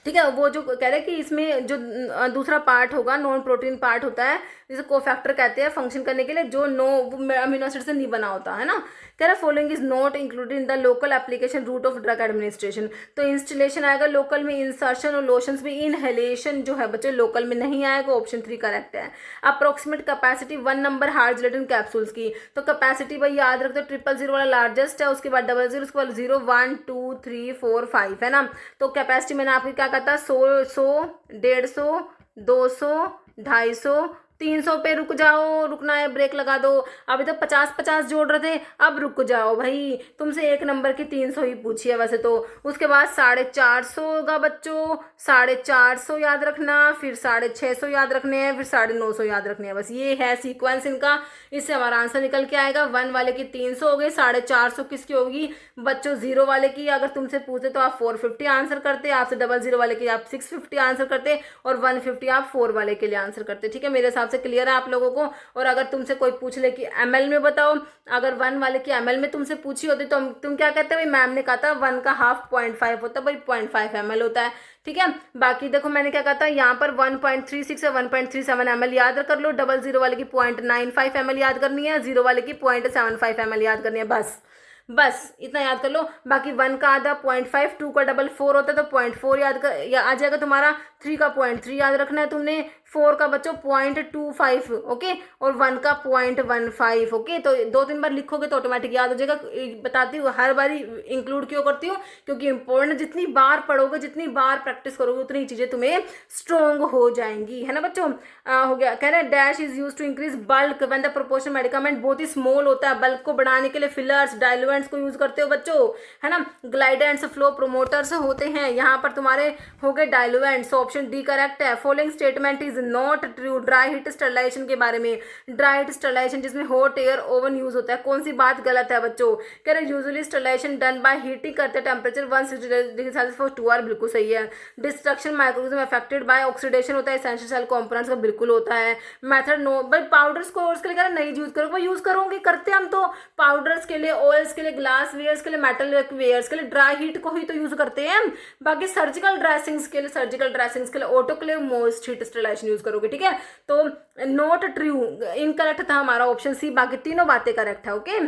ठीक है। वो जो कह रहे हैं कि इसमें जो दूसरा पार्ट होगा नॉन प्रोटीन पार्ट होता है जिसे कोफैक्टर कहते हैं फंक्शन करने के लिए, जो नो अमीनो एसिड से नहीं बना होता, है ना। कह रहा following is not included in the local application route of drug administration. तो इंस्टॉलेशन आएगा लोकल में, इंसर्शन और लोशंस में, इनहेलेशन जो है बच्चे लोकल में नहीं आएगा, ऑप्शन 3 करेक्ट है। Approximate capacity 1 number hard gelatin capsules की, तो कैपेसिटी भाई याद रखते हो 000 वाला लार्जेस्ट है, उसके बाद 00, उसके बाद 0, 1, 2, 3, 4, 5, है ना। तो कैपेसिटी मैंने आपकी क्या कहता है 100, 150, 200, 250, 300 पे रुक जाओ, रुकना है ब्रेक लगा दो। अभी तो 50-50 जोड़ रहे थे, अब रुक जाओ भाई, तुमसे 1 नंबर की 300 ही पूछी है वैसे तो। उसके बाद 450 होगा बच्चों, 450 याद रखना, फिर 650 याद रखने हैं, फिर 950 याद रखने हैं, बस ये है सीक्वेंस इनका। इससे हमारा आंसर निकल के आएगा। 1 वाले की 300 हो गई, 450 किसकी होगी बच्चों? 0 वाले की। अगर तुमसे पूछते तो आप 450 आंसर करते, आपसे 00 वाले की आप 650 आंसर करते, और 150 आप 4 वाले के लिए आंसर करते, ठीक है। मेरे हिसाब से क्लियर है आप लोगों को। और अगर तुमसे कोई पूछ ले कि ml में बताओ, अगर 1 वाले की ml में तुमसे पूछी होती तो तुम क्या कहते भाई, मैम ने कहा था 1 का हाफ 0.5 होता है भाई, 0.5 ml होता है। ठीक है, बाकी देखो मैंने क्या कहा था, यहाँ पर 1.36 है 1.37 ml याद कर लो, 00 वाले की 0.95 ml याद करनी है, 0 वाले की 0.75 ml याद करनी है, बस इतना याद कर लो। बाकी 1 का आधा 0.5, 2 का डबल 4 होता है तो 0.4 याद कर आ जाएगा तुम्हारा, 3 का 0.3 याद रखना है तुमने, 4 का बच्चों 0.25 ओके, और 1 का 0.15 ओके। तो 2-3 बार लिखोगे तो ऑटोमेटिक याद हो जाएगा। बताती हूँ हर बारी इंक्लूड क्यों करती हूँ, क्योंकि इंपॉर्टेंट, जितनी बार पढ़ोगे जितनी बार प्रैक्टिस करोगे उतनी चीजें तुम्हें स्ट्रॉन्ग हो जाएंगी, है ना बच्चों। हो गया, कह रहे हैं dash is use to increase bulk when the proportion medicament बहुत ही स्मॉल होता है, बल्क को बढ़ाने के लिए फिलर्स डायलुएंट्स को यूज करते हो बच्चों, है ना। ग्लाइडेंट्स फ्लो प्रोमोटर्स होते हैं, यहाँ पर तुम्हारे हो गए डायलुएंट्स, ऑप्शन डी करेक्ट है। Following statement is not true, dry heat sterilization के बारे में, ड्राई हीट स्टरलाइजेशन जिसमें हॉट एयर ओवन यूज होता है, कौन सी बात गलत है बच्चों। कह रहे usually sterilization done by heating करते temperature 160 degree celsius for 2 hour, बिल्कुल सही है। Destruction microorganism affected by oxidation होता है एसेंशियल सेल कंपोनेंट्स का, बिल्कुल होता है। मेथड नो, बट पाउडर्स को और के लिए कह रहे नहीं यूज करो, वो यूज करोगे करते हम तो पाउडर्स के लिए, ऑयल्स के लिए, ग्लास वेयर्स के लिए, मेटल वेयर्स के लिए ड्राई हीट को ही तो यूज करते हैं। बाकी सर्जिकल ड्रेसिंग्स के लिए autoclave most heat sterilization use करोगे, ठीक है। तो नॉट ट्रू, इनकरेक्ट था हमारा ऑप्शन सी, बाकी तीनों बातें करेक्ट है okay.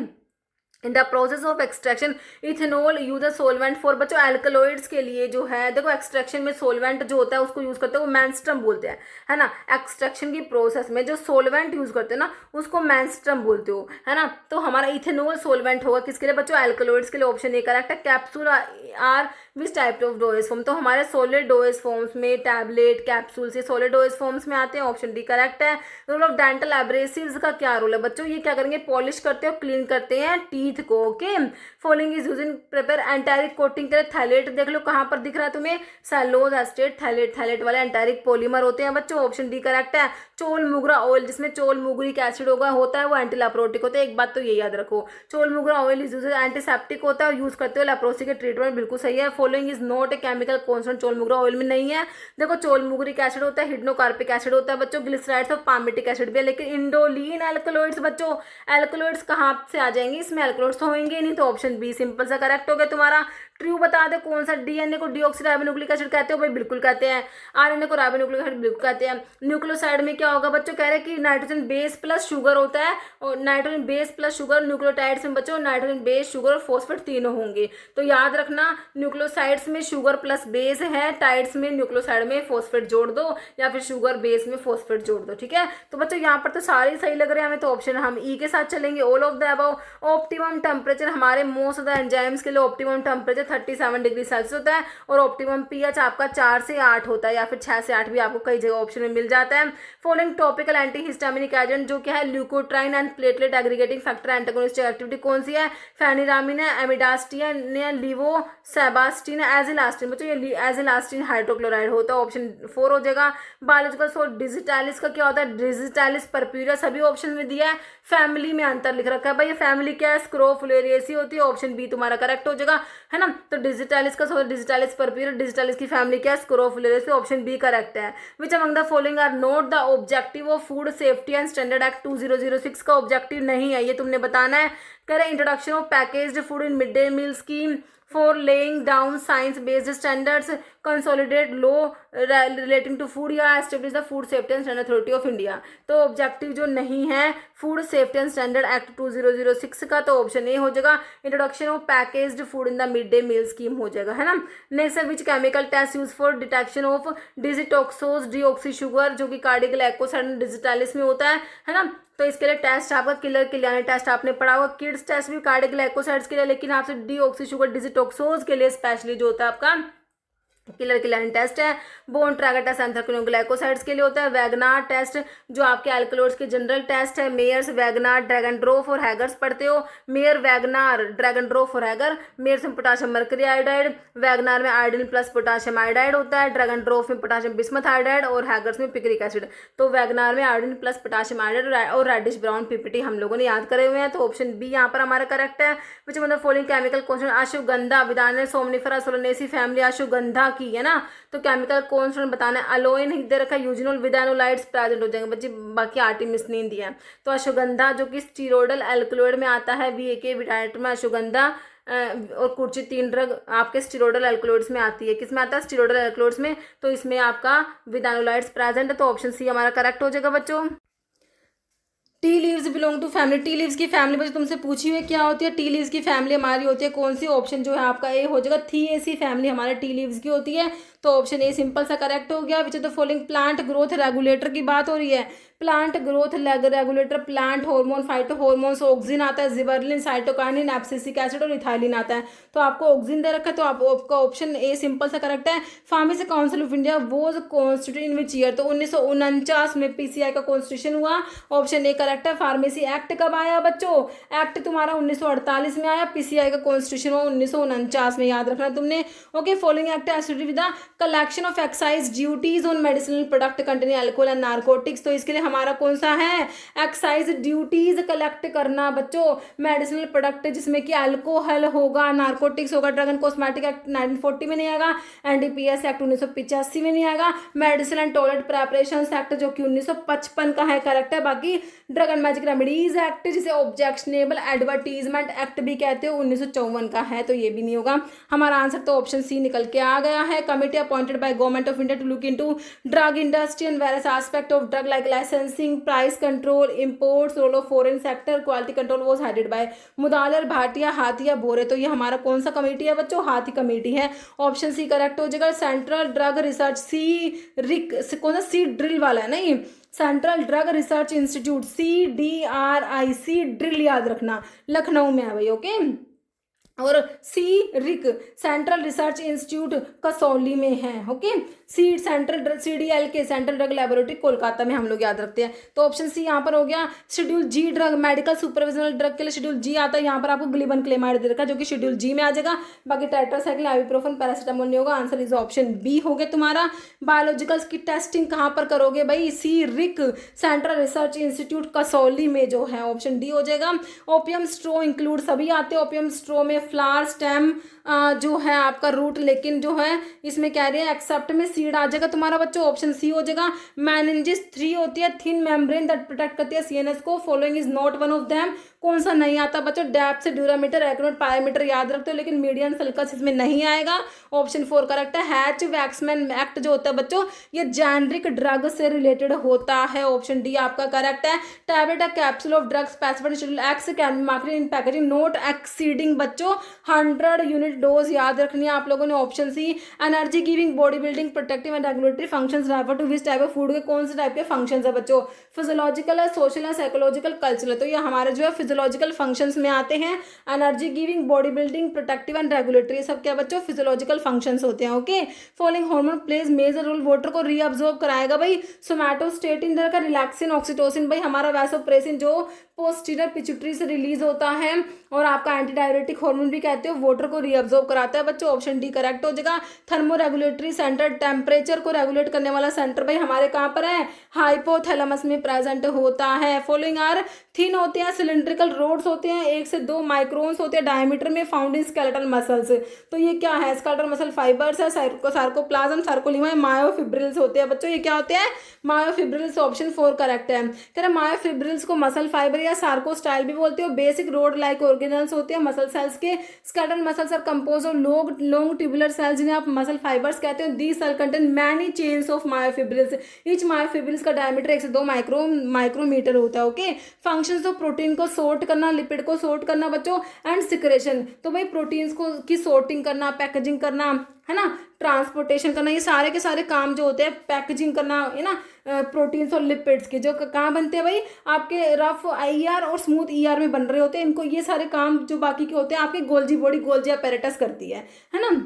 In the process of extraction ethanol use solvent for, बच्चों एल्कलॉइड्स के लिए जो है देखो एक्सट्रैक्शन में सोलवेंट जो होता है उसको यूज करते हैं, वो मेंस्ट्रम बोलते हैं, है ना। एक्सट्रैक्शन की प्रोसेस में जो सोलवेंट यूज करते हैं ना उसको मेंस्ट्रम बोलते हो, है ना। तो हमारा इथेनॉल सोलवेंट होगा किसके लिए बच्चों, एल्कलॉइड्स के लिए, ऑप्शन ए करेक्ट है। Capsule are which type of dosage form, तो हमारे सॉलिड डोएज फॉर्म्स में, टैबलेट कैप्सूल से सॉलिड डोएज फॉर्म्स में आते हैं, ऑप्शन डी करेक्ट है। रोल ऑफ डेंटल एब्रेसिव्स का क्या रोल है बच्चों, ये क्या करेंगे, पॉलिश करते हैं और क्लीन करते हैं टीथ को okay. Following is use in prepare enteric coating के लिए थैलेट, देख लो कहाँ पर दिख रहा है तुम्हें, सेलोज एस्टेट थैलेट वाले एंटारिक पॉलीमर होते हैं बच्चों, ऑप्शन डी करेक्ट है। चोल मुगरा ऑयल जिसमें चोल मुगरिक एसिड होता है वो एंटी लेप्रोटिक होता है, एक बात तो ये याद रखो, chaulmoogra oil is use antiseptic होता है और यूज करते हो लेप्रोसी के ट्रीटमेंट, बिल्कुल सही है। Following is not a chemical concentrate, chaulmoogra oil में नहीं है। देखो चोल मुगरिक एसिड होता है, हिडनोकार्पिक एसिड होता है बच्चों, ग्लिसराइड्स और पामिटिक एसिड भी है, लेकिन इंडोलिन एल्कलॉइड्स बच्चों, एल्कलॉइड्स कहाँ से आ जाएंगे, इसमें एल्कलॉइड्स तो होंगे नहीं, तो ऑप्शन बी सिंपल सा करेक्ट हो गया तुम्हारा। ट्रू बता दे कौन सा, डीएनए को डीऑक्सीराइबोन्यूक्लिक एसिड कहते हो भाई, बिल्कुल कहते हैं। आरएनए को राइबोन्यूक्लिक एसिड बिल्कुल कहते हैं। न्यूक्लियोसाइड में क्या होगा बच्चों, कह रहे हैं कि नाइट्रोजन बेस प्लस शुगर होता है, और nitrogen base plus sugar, nucleotides में बच्चों नाइट्रोजन बेस शुगर और फॉस्फेट तीनों होंगे, तो याद रखना न्यूक्लियोसाइड्स में शुगर प्लस बेस है, टाइड्स में न्यूक्लियोसाइड में फॉस्फेट जोड़ दो या फिर शुगर बेस में फॉस्फेट जोड़ दो, ठीक है। तो बच्चों यहाँ पर तो सारे सही लग रहे हैं हमें, तो ऑप्शन हम ई के साथ चलेंगे, all of the above. Optimum temperature हमारे मोस्ट ऑफ द एंजाइम्स के लिए ऑप्टिमम टेम्परेचर 37 डिग्री सेल्सियस होता है, और ऑप्टिमम पीएच आपका 4 से 8 होता है, या फिर 6 से 8 भी आपको कई जगह ऑप्शन में मिल जाता है। Following topical anti histaminic agent जो क्या है, leukotriene and platelet aggregating factor antagonist activity कौन सी है, फेनिरामिन है, एमिडास्टिन है, लिवोसेबास्टिन है, एजिलास्टिन, बच्चों ये एजिलास्टिन हाइड्रोक्लोराइड होता है, ऑप्शन 4 हो जाएगा। बायोलॉजिकल सोर्स डिजिटालिस का क्या होता है, डिजिटालिस परप्यूरिया, सभी ऑप्शन में दिया है, फैमिली में अंतर लिख रखा है भाई, ये फैमिली क्या है, स्क्रोफुलेरिएसी होती है, ऑप्शन बी तुम्हारा करेक्ट हो जाएगा, है ना। तो डिजिटालिस का डिजिटालिस परप्यूरिया, डिजिटालिस की फैमिली क्या है, स्क्रोफुलेरिएसी, ऑप्शन बी करेक्ट है। Which among the following are not the objective of food safety and standard act 2006 का ऑब्जेक्टिव नहीं है, ये तुमने बताना है। कह रहे introduction of packaged food in mid day meal scheme for laying down science based standards, consolidate law relating to food, या establish the food safety and standard authority of India. तो ऑब्जेक्टिव जो नहीं है food safety and standard act 2006 का, तो option A हो जाएगा, introduction of packaged food in the mid day meal scheme हो जाएगा, है ना। नेक्स्ट है which chemical test use for detection of digitoxose deoxy sugar, जो कि कार्डियोग्लाइकोसाइड डिजिटालिस में होता है ना। तो इसके लिए टेस्ट आपका किलर किलियानी टेस्ट आपने पढ़ा होगा, किड्स टेस्ट भी कार्डियोग्लाइकोसाइड्स के लिए, लेकिन आपसे डीऑक्सी शुगर डिजिटॉक्सोज के लिए स्पेशली जो होता है आपका किलर किलियानी टेस्ट है। बोन ट्रैगर टेस्ट एंथ्राक्विनोग्लाइकोसाइड्स के लिए होता है। वैगनार टेस्ट जो आपके एल्कलॉइड्स के जनरल टेस्ट है। मेयर्स, वैगनार, ड्रैगनड्रॉफ और हैगर्स पढ़ते हो। मेयर, वैगनार, ड्रैगनड्रॉफ और हैगर। मेयर्स में पोटाशियम मर्करी आयोडाइड, वैगनार में आयोडीन प्लस पोटाशियम आयोडाइड होता है, ड्रैगनड्रॉफ में पोटाशियम बिस्मथ आयोडाइड और हैगर्स में पिक्रिक एसिड। तो वैगनार में आयोडीन प्लस पोटाशियम आयोडाइड और रेडिश ब्राउन पीपीटी हम लोगों ने याद करे हुए हैं, तो ऑप्शन बी यहाँ पर हमारा करेक्ट है। विच मतलब following chemical concentration, ashwagandha, withania somnifera solanaceae family, ashwagandha की, है ना। तो केमिकल कॉन्स्टेंट बताना है, अलोए नहीं दे रखा, यूजिनोल विदानोलाइड्स प्रेजेंट हो जाएंगे बच्चे, बाकी आर्टिमिस नहीं दिया है। तो अश्वगंधा जो कि स्टीरोडल एल्कलॉइड में आता है, VAK विटामिन में अश्वगंधा और कुर्ची 3 ड्रग आपके स्टीरोडल एल्कलॉइड्स में आती है। किसमें आता है? स्टीरोडल एल्कलॉइड्स में। तो इसमें आपका विदानोलाइड्स प्रेजेंट है, तो ऑप्शन सी हमारा करेक्ट हो जाएगा बच्चों। Tea leaves belong to family, tea leaves की फैमिली बच्चों तुमसे पूछी हुई क्या होती है? टी लीव्स की फैमिली हमारी होती है कौन सी? ऑप्शन जो है आपका ए हो जाएगा, थिएसी फैमिली हमारे टी लीव्स की होती है। तो ऑप्शन ए सिंपल सा करेक्ट हो गया। Which of the following plant growth regulator की बात हो रही है। Plant growth regulator, plant hormone, phyto hormones, auxin आता है, जिबरलिन, साइटोकाइनिन, एब्सिसिक एसिड और इथाइलिन आता है। तो आपको ऑक्सिन दे रखा है, तो आपका ऑप्शन ए सिंपल सा करेक्ट है। Pharmacy council of India was constituted in which year? तो 1949 में पीसीआई का कॉन्स्टिट्यूशन हुआ, ऑप्शन ए करेक्ट है। फार्मेसी एक्ट कब आया बच्चों? एक्ट तुम्हारा 1948 में आया, पीसीआई का कॉन्स्टिट्यूशन हुआ 1949 में, याद रखना तुमने। Okay, following act has to do with the collection of excise duties on medicinal product containing alcohol and narcotics. तो इसके लिए हमारा कौन सा है? एक्साइज ड्यूटीज कलेक्ट करना बच्चों, मेडिसिनल प्रोडक्ट जिसमें कि अल्कोहल होगा, नारकोटिक्स होगा। ड्रग एंड कॉस्मेटिक एक्ट 1940 में नहीं आएगा, एनडीपीएस एक्ट 1985 में नहीं आएगा, medicine and toilet preparation act जो कि 1955 का है, करेक्ट है। बाकी drug and magic remedies act जिसे ऑब्जेक्शनेबल एडवर्टीजमेंट एक्ट भी कहते हो 1954 का है, तो ये भी नहीं होगा। हमारा आंसर तो ऑप्शन सी निकल के आ गया है। Committee appointed by government of India to look into drug industry and various aspect of drug like licensing, price control, imports, role of foreign sector, quality control was headed by Mudaliar Bhatia, हाथिया बोरे। तो ये हमारा कौन सा कमेटी है बच्चों? हाथी committee है, ऑप्शन सी करेक्ट हो जाएगा। सेंट्रल ड्रग रिसर्च, सी रिक कौन सा? सी ड्रिल वाला है नहीं, central drug research institute, CDRIC drill याद रखना, लखनऊ में है भाई। ओके, और सी रिक सेंट्रल रिसर्च इंस्टीट्यूट कसौली में है। ओके, सी सेंट्रल CDL के सेंट्रल ड्रग लेबोरेटरी कोलकाता में हम लोग याद रखते हैं। तो ऑप्शन सी यहाँ पर हो गया। शेड्यूल जी ड्रग, मेडिकल सुपरविजनल ड्रग के लिए शेड्यूल जी आता है, यहाँ पर आपको ग्लिबन क्लेमाइड दे रखा है जो कि शेड्यूल जी में आ जाएगा। बाकी टेट्रासाइक्लिन, आइबुप्रोफेन, पैरासिटामोल नहीं होगा। आंसर इज ऑप्शन बी हो गया तुम्हारा। बायोलॉजिकल्स की टेस्टिंग कहाँ पर करोगे भाई? सी रिक सेंट्रल रिसर्च इंस्टीट्यूट कसौली में जो है, ऑप्शन डी हो जाएगा। ओपियम स्ट्रो इंक्लूड सभी आते हैं, ओपियम स्ट्रो में फ्लावर, स्टेम जो है आपका रूट, लेकिन जो है इसमें कह रहे हैं एक्सेप्ट में सीड आ जाएगा तुम्हारा बच्चों, ऑप्शन सी हो जाएगा। मेनिंजिस 3 होती है, थिन मेम्ब्रेन दैट प्रोटेक्ट करती है CNS को, following is not one of them. कौन सा नहीं आता बच्चों? डेप्थ से ड्यूरामीटर, एक्रोनोट, पायोमीटर याद रखते हो, लेकिन मीडियन सल्कस इसमें नहीं आएगा, ऑप्शन 4 करेक्ट है। हैच वैक्समैन एक्ट जो होता है बच्चों, ये जेनरिक ड्रग से रिलेटेड होता है, ऑप्शन डी आपका करेक्ट है। टैबलेट या capsule of drug specified schedule x can be marketed in packaging not exceeding बच्चों 100 यूनिट डोज, याद रखनी है आप लोगों ने, option C. Energy giving, body building, protective and regulatory functions refer to which type of food के कौन से टाइप के फंक्शंस है बच्चों? फिजियोलॉजिकल है, सोशल है, साइकोलॉजिकल, कल्चरल। तो ये हमारे जो है फिजियोलॉजिकल फंक्शंस में आते हैं। Energy giving, body building, protective and regulatory, सब क्या बच्चों? फिजियोलॉजिकल फंक्शंस होते हैं। Okay, following hormone plays major role, water को रीअब्जॉर्ब कराएगा भाई। सोमैटोस्टेटिन का, रिलैक्सिन, ऑक्सीटोसिन भाई हमारा वैसोप्रेसिन जो पोस्टीरियर पिट्यूटरी से रिलीज होता है, और आपका एंटी डायरेटिक हार्मोन भी कहते हो, वाटर को रीअब्जॉर्ब कराता है बच्चों, ऑप्शन डी करेक्ट हो जाएगा। थर्मो रेगुलेटरी सेंटर, टेम्परेचर को रेगुलेट करने वाला सेंटर भाई हमारे कहाँ पर है? हाइपोथैलेमस में प्रेजेंट होता है। फॉलोइंग आर थिन होते हैं, सिलिंड्रिकल रोड्स होते हैं, 1 से 2 माइक्रोन्स होते हैं डायमीटर में, फाउंड इन स्केलेटल मसल्स। तो ये क्या है? स्केलेटल मसल फाइबर्स है, सार्कोप्लाज्म, सार्कोलिमा, मायोफिब्रिल्स होते हैं बच्चों, ये क्या होते हैं? मायोफिब्रिल्स, ऑप्शन 4 करेक्ट है। कह रहे मायोफिब्रिल्स को मसल फाइबर या सार्कोस्टाइल भी बोलते हो। बेसिक रोड लाइक ऑर्गेनल्स होते हैं मसल सेल्स के। Skeletal muscles are compose of long tubular cells जिन्हें आप मसल फाइबर्स कहते हैं। These cell contain many chains of myofibrils, each myofibrils का डायमीटर 1 से 2 माइक्रोमीटर होता है। ओके, फंक्शंस ऑफ प्रोटीन को सोर्ट करना, लिपिड को सोर्ट करना बच्चों, एंड सिक्रेशन। तो भाई प्रोटीन्स को की सोर्टिंग करना, पैकेजिंग करना, है ना, ट्रांसपोर्टेशन करना, ये सारे के सारे काम जो होते हैं, पैकेजिंग करना, है ना, प्रोटीन्स और लिपिड्स के जो कहाँ बनते हैं भाई? आपके रफ IR और स्मूथ ER में बन रहे होते हैं। इनको ये सारे काम जो बाकी के होते हैं आपके गोल्जी बॉडी, गोल्जी अपैरेटस करती है ना।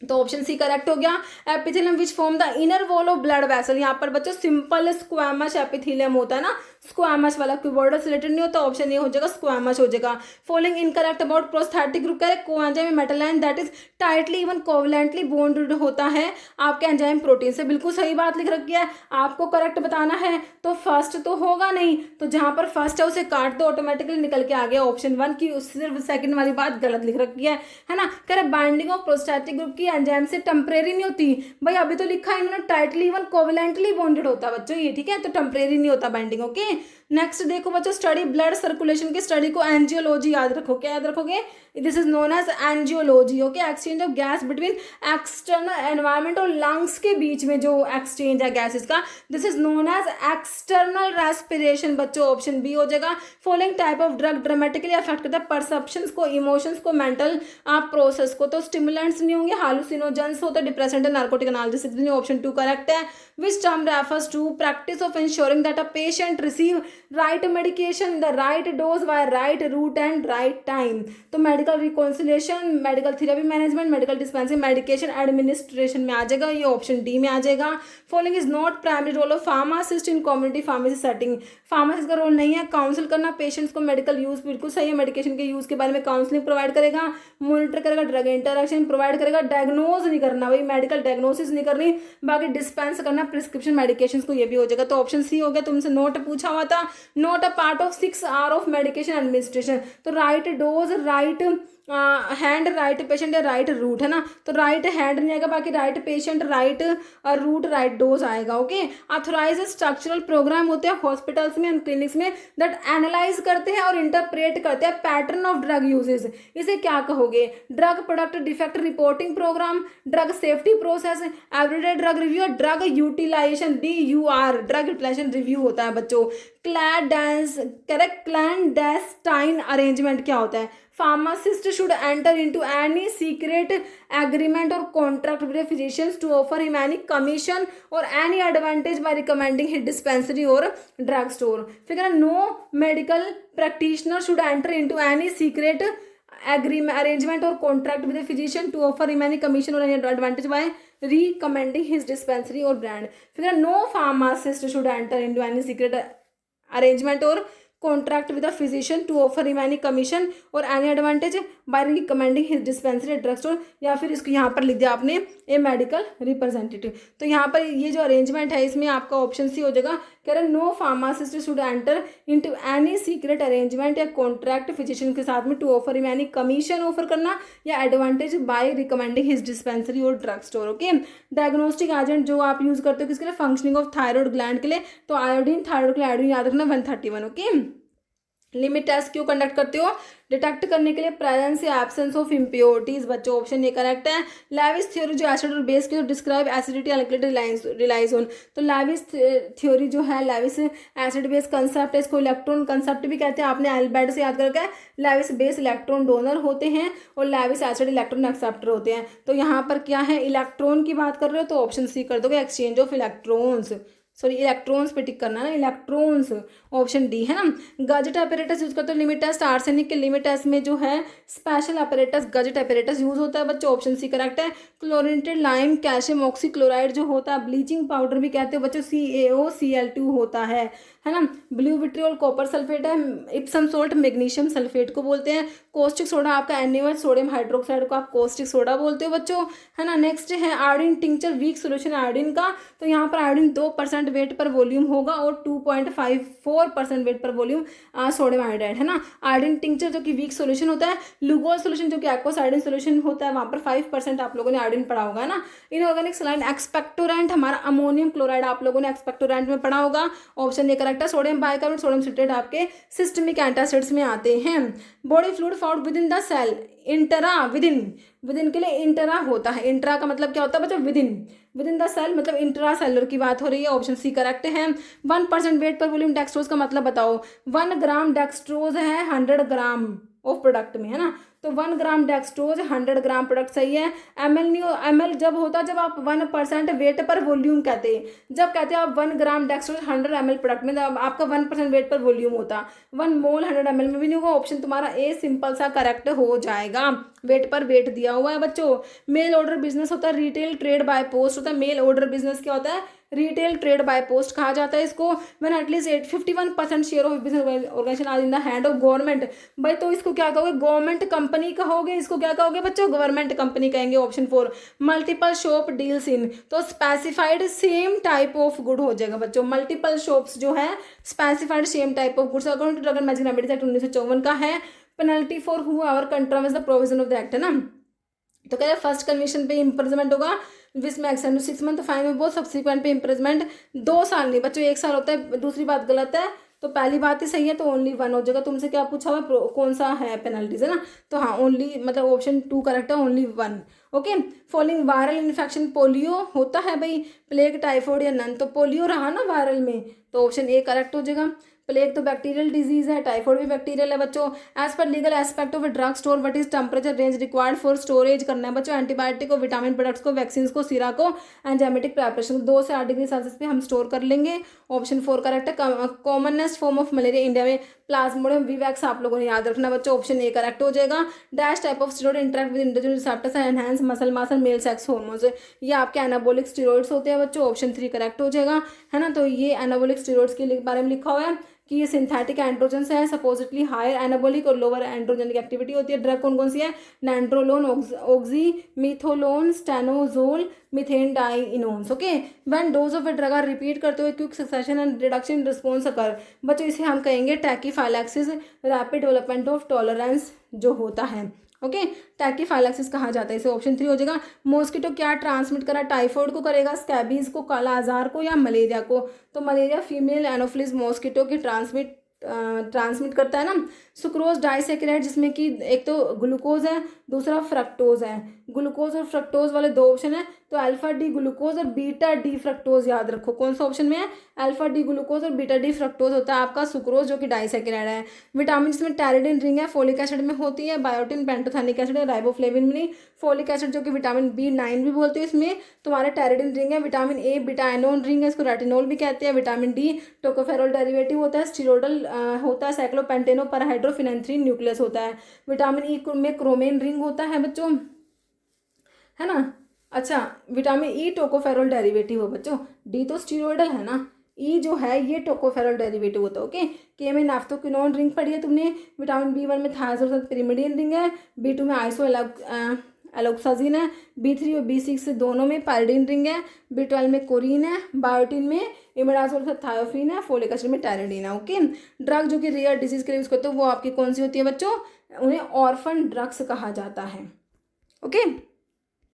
तो ऑप्शन सी करेक्ट हो गया। Epithelium which form the inner wall of blood vessel, यहाँ पर बच्चों सिंपल स्क्वैमस एपिथेलियम होता है ना, स्क्वैमस वाला, कोई बॉर्डर से रिलेटेड नहीं होता, ऑप्शन ए हो जाएगा, स्क्वैमस हो जाएगा। Following incorrect about prosthetic group, कह रहे coenzyme metal and that is tightly even covalently bonded होता है आपके एंजाइम प्रोटीन से, बिल्कुल सही बात लिख रखी है। आपको करेक्ट बताना है तो फर्स्ट तो होगा नहीं, तो जहां पर फर्स्ट है उसे काट दो, ऑटोमेटिकली निकल के आ गया ऑप्शन 1 की, सिर्फ सेकंड वाली बात गलत लिख रखी है ना। कह रहे बाइंडिंग ऑफ प्रोस्थेटिक ग्रुप की एंजाइम से टेम्परेरी नहीं होती भाई, अभी तो लिखा है इन्होंने टाइटली इवन कोवेलेंटली बॉन्डेड होता है बच्चों ये, ठीक है, तो टेम्परेरी नहीं होता बाइंडिंग। ओके नेक्स्ट देखो बच्चों, स्टडी ब्लड सर्कुलेशन की स्टडी को एंजियोलॉजी याद रखो, क्या याद रखोगे, this is known as angiology. Okay exchange of gas between external environment और लंग्स के बीच में जो एक्सचेंज है गैसेस का, this is known as external respiration बच्चों, ऑप्शन बी हो जाएगा। Following type of drug dramatically affect करता है परसेप्शंस को, इमोशंस को, मेंटल प्रोसेस को, तो स्टिमुलेंट्स नहीं होंगे, हालुसिनोजेंस होता है, depressant narcotic analysis, option 2 correct है। Which term refers to practice of ensuring that a patient receive right medication the right dose by right route and right time, तो medical reconciliation, medical therapy management, medical dispensing, medication administration में आ जाएगा, ये option D में आ जाएगा। Following is not primary role of pharmacist in community pharmacy setting, pharmacist का role नहीं है काउंसिल करना पेशेंट्स को, मेडिकल यूज बिल्कुल सही है, मेडिकेशन के यूज के बारे में काउंसलिंग प्रोवाइड करेगा, मॉनिटर करेगा, ड्रग इंटरैक्शन प्रोवाइड करेगा, डायग्नोज नहीं करना भाई, मेडिकल डायग्नोसिस नहीं करनी, बाकी डिस्पेंस करना प्रिस्क्रिप्शन मेडिकेशन को, ये भी हो जाएगा। तो ऑप्शन सी हो गया, तुमसे नोट पूछा हुआ था, not a part of 6 hour of medication administration, तो right dose, right hand, right patient या राइट रूट है ना, तो राइट हैंड नहीं आएगा, बाकी right patient, right route, right dose आएगा। ओके ऑथोराइज स्ट्रक्चरल प्रोग्राम होते हैं हॉस्पिटल्स में एंड क्लिनिक्स में दैट एनालाइज करते हैं और इंटरप्रेट करते हैं पैटर्न ऑफ ड्रग यूजेस, इसे क्या कहोगे, drug product defect reporting program, drug safety process, everyday drug review, drug utilization, DUR drug utilization review होता है बच्चों। क्लैंडेस्टाइन अरेंजमेंट क्या होता है, pharmacist should enter into any secret agreement or contract with physicians to offer him any commission or any advantage by recommending his dispensary or drug store. Figure no medical practitioner should enter into any secret agreement, arrangement or contract with a physician to offer him any commission or any advantage by recommending his dispensary or brand. Figure no pharmacist should enter into any secret arrangement or contract with a physician to offer him any commission or any advantage by recommending his dispensary drug store, या फिर इसको यहाँ पर लिख दिया आपने ए medical representative. तो यहाँ पर ये जो अरेंजमेंट है इसमें आपका ऑप्शन सी हो जाएगा, कह रहे no pharmacist should enter into any secret arrangement या कॉन्ट्रैक्ट फिजिशियन के साथ में to offer him any commission offer करना या advantage by recommending his dispensary और drug store. Okay diagnostic agent जो आप यूज करते हो किसके लिए, फंक्शनिंग ऑफ थायराइड ग्लैंड के लिए, तो आयोडीन, थायराइड के लिए आयोडीन याद रखना 131। ओके लिमिट टेस्ट क्यों कंडक्ट करते हो, डिटेक्ट करने के लिए प्रेजेंस या एब्सेंस ऑफ इम्प्योरिटीज बच्चों, ऑप्शन ये करेक्ट है। लेविस थ्योरी जो एसिड और बेस की डिस्क्राइब एसिडिटी अल्कलिटी रिलाइज ऑन, तो लेविस थ्योरी जो है, लेविस एसिड बेस कंसेप्ट है, इसको इलेक्ट्रॉन कंसेप्ट भी कहते हैं, आपने एल्बर्ट से याद करके, लेविस बेस इलेक्ट्रॉन डोनर होते हैं और लेविस एसिड इलेक्ट्रॉन एक्सेप्टर होते हैं। तो यहाँ पर क्या है, इलेक्ट्रॉन की बात कर रहे हो तो ऑप्शन सी कर दोगे, exchange of electrons, sorry electrons पे टिक करना है ना, इलेक्ट्रॉन्स, ऑप्शन डी है ना। गजेट अपैरेटस यूज करते हो लिमिट टेस्ट, आर्सेनिक के लिमिट टेस्ट में जो है special apparatus Gutzeit apparatus use होता है बच्चों, ऑप्शन सी करेक्ट है। क्लोरिनेटेड लाइम कैल्शियम ऑक्सीक्लोराइड जो होता है, ब्लीचिंग पाउडर भी कहते हो बच्चों, CaOCl2 होता है ना। ब्लू विट्रियोल कॉपर सल्फेट है, इप्सम सोल्ट मैग्नीशियम सल्फेट को बोलते हैं, कोस्टिक सोडा आपका NaOH सोडियम हाइड्रोक्साइड को आप कोस्टिक सोडा बोलते हो बच्चों, है ना। नेक्स्ट है iodine tincture, weak solution iodine का, तो यहाँ पर आयोडीन 2% वेट पर वॉल्यूम होगा और 2.54% वेट पर वॉल्यूम सोडियम आयोडाइड है ना। आयोडीन टिंक्चर जो कि वीक सोल्यूशन होता है, लुगोल सोल्यूशन जो कि एक्वस आयोडीन सोल्यूशन होता है, वहाँ पर 5% आप लोगों ने आयोडीन पढ़ा होगा ना। इनऑर्गेनिक सलाइन एक्सपेक्टोरेंट हमारा अमोनियम क्लोराइड आप लोगों ने एक्सपेक्टोरेंट में पढ़ा होगा, ऑप्शन ये करेक्ट है। सोडियम बाइकार्बोनेट, सोडियम सिट्रेट आपके सिस्टमिक एंटासिड्स में आते हैं। Body fluid found within the cell, intra within के लिए इंटरा होता है, इंटरा का मतलब क्या होता है बच्चों, विद इन द सेल मतलब इंट्रा सेलर की बात हो रही है, ऑप्शन सी करेक्ट है। 1% वेट पर वॉल्यूम डेक्सट्रोज का मतलब बताओ, 1 ग्राम डेक्सट्रोज है 100 ग्राम ऑफ प्रोडक्ट में, है ना, तो 1 ग्राम डेक्सट्रोज 100 ग्राम प्रोडक्ट सही है। ml जब होता है जब आप 1% वेट पर वॉल्यूम कहते हैं, जब कहते हैं आप 1 ग्राम डेक्सट्रोज 100 ml प्रोडक्ट में, तब आपका 1% वेट पर वॉल्यूम होता, 1 मोल 100 ml में भी नहीं होगा, ऑप्शन तुम्हारा ए सिंपल सा करेक्ट हो जाएगा, वेट पर वेट दिया हुआ है बच्चों। मेल ऑर्डर बिजनेस होता है, रिटेल ट्रेड बाय पोस्ट होता है, मेल ऑर्डर बिजनेस क्या होता है, रिटेल ट्रेड बाय पोस्ट कहा जाता है इसको। When at least 51% share of business organization are in the hand of government, भाई तो इसको क्या कहोगे, गवर्नमेंट कंपनी कहोगे, इसको क्या कहोगे बच्चों, गवर्नमेंट कंपनी कहेंगे, option 4। Multiple shop deals in, तो specified same type of good हो जाएगा बच्चों, मल्टीपल शॉप्स जो है specified same type of goods according to drug and magic remedies act 1954 का है। Penalty for whoever contravenes the provision of the act है ना। तो कह रहे फर्स्ट कन्विक्शन पे इम्प्रिजमेंट होगा विच में एक्सटेंड टू 6 मंथ, फाइन में बहुत सब्सिक्वेंट पे इम्प्रिजमेंट 2 साल नहीं बच्चों 1 साल होता है। दूसरी बात गलत है, तो पहली बात ही सही है, तो ओनली 1 हो जाएगा। तुमसे क्या पूछा हुआ कौन सा है पेनल्टीज, है ना, तो हाँ ओनली मतलब ऑप्शन 2 करेक्ट है, only 1। Okay, following viral infection, polio होता है भाई, प्लेग, टाइफॉइड या नन, तो पोलियो रहा ना वायरल में, तो ऑप्शन ए करेक्ट हो जाएगा। प्लेग तो बैक्टीरियल डिजीज है, टाइफॉइड भी बैक्टीरियल है बच्चों। As per legal aspect of drug store what is temperature range required for storage करना है बच्चों एंटीबायोटिक को, विटामिन प्रोडक्ट्स को, वैक्सीन को, सीरा को, एंजाइमेटिक प्रेपरेशन 2 से 8 डिग्री सेल्सियस पे हम स्टोर कर लेंगे। ऑप्शन 4 करेक्ट है। Commonest form of malaria India में प्लाज्मोडियम विवैक्स, आप लोगों ने याद रखना बच्चों, ऑप्शन ए करेक्ट हो जाएगा। Dash type of steroid interact with endogenous receptors and enhance muscle mass and male sex hormones, ये आपके एनाबॉलिक स्टेरॉइड्स होते हैं बच्चों, ऑप्शन 3 करेक्ट हो जाएगा, है ना। तो ये एनाबॉलिक स्टेरॉइड्स के बारे में लिखा हुआ है कि ये सिंथेटिक एंड्रोजन है, सपोजिटली हायर एनाबॉलिक और लोअर एंड्रोजेनिक एक्टिविटी होती है। ड्रग कौन कौन सी है, nandrolone, oxymetholone, stanozolol, methandienone. Okay, when dose of a drug are repeat करते हुए quick succession and reduction in response occur, बच्चों इसे हम कहेंगे tachyphylaxis, rapid development of tolerance जो होता है। ओके, टैकीफाइलैक्सिस कहा जाता है, इसे ऑप्शन 3 हो जाएगा। मॉस्किटो क्या ट्रांसमिट करा, टाइफॉइड को करेगा, स्कैबीज को, काला आजार को या मलेरिया को, तो मलेरिया फीमेल एनोफिलिस मॉस्किटो की ट्रांसमिट करता है ना। सुक्रोज डाइसेकेराइड जिसमें कि एक तो ग्लूकोज है, दूसरा फ्रक्टोज है। ग्लूकोज और फ्रक्टोज वाले 2 ऑप्शन है, तो अल्फा डी ग्लूकोज और बीटा डी फ्रक्टोज याद रखो, कौन सा ऑप्शन में है, अल्फा डी ग्लूकोज और बीटा डी फ्रक्टोज होता है आपका सुक्रोज जो कि डाइसेकेराइड है। विटामिन जिसमें टैरिडिन रिंग है, फोलिक एसिड में होती है, बायोटिन, पेंटोथेनिक एसिड है, राइबोफ्लेविन में नहीं, फोलिक एसिड जो कि विटामिन B9 भी बोलते हैं, इसमें तुम्हारे टैरिडिन रिंग है, विटामिन ए बिटाइनोन रिंग है, इसको रेटिनोल भी कहते हैं, विटामिन डी टोकोफेरोल डेरिवेटिव होता है, स्टीरोडल होता है, साइक्लोपेंटेनो परहाइड्रोफिनेंथ्रीन न्यूक्लियस होता है, विटामिन ई में क्रोमेन रिंग होता है बच्चों, है ना। अच्छा, विटामिन ई टोकोफेरोल डेरिवेटिव हो बच्चों, डी तो स्टीरोइडल है ना, ई जो है ये टोकोफेरोल डेरिवेटिव होता है। ओके, के में नाफ्थोक्विनोन रिंग पढ़ी है तुमने, विटामिन B1 में थायरोसिन पिरिमिडीन रिंग है, B2 में आइसो एलोक्साजिन है, B3 और B6 दोनों में पायरिडीन रिंग है, B12 में कोरिन है, बायोटिन में इमिडाजोल थायोफिन है, फोलिक एसिड में टैरिडीन है। ओके, ड्रग जो कि रेयर डिजीज के लिए यूज करते हो वो आपकी कौन सी होती है बच्चों, उन्हें ऑर्फन ड्रग्स कहा जाता है। ओके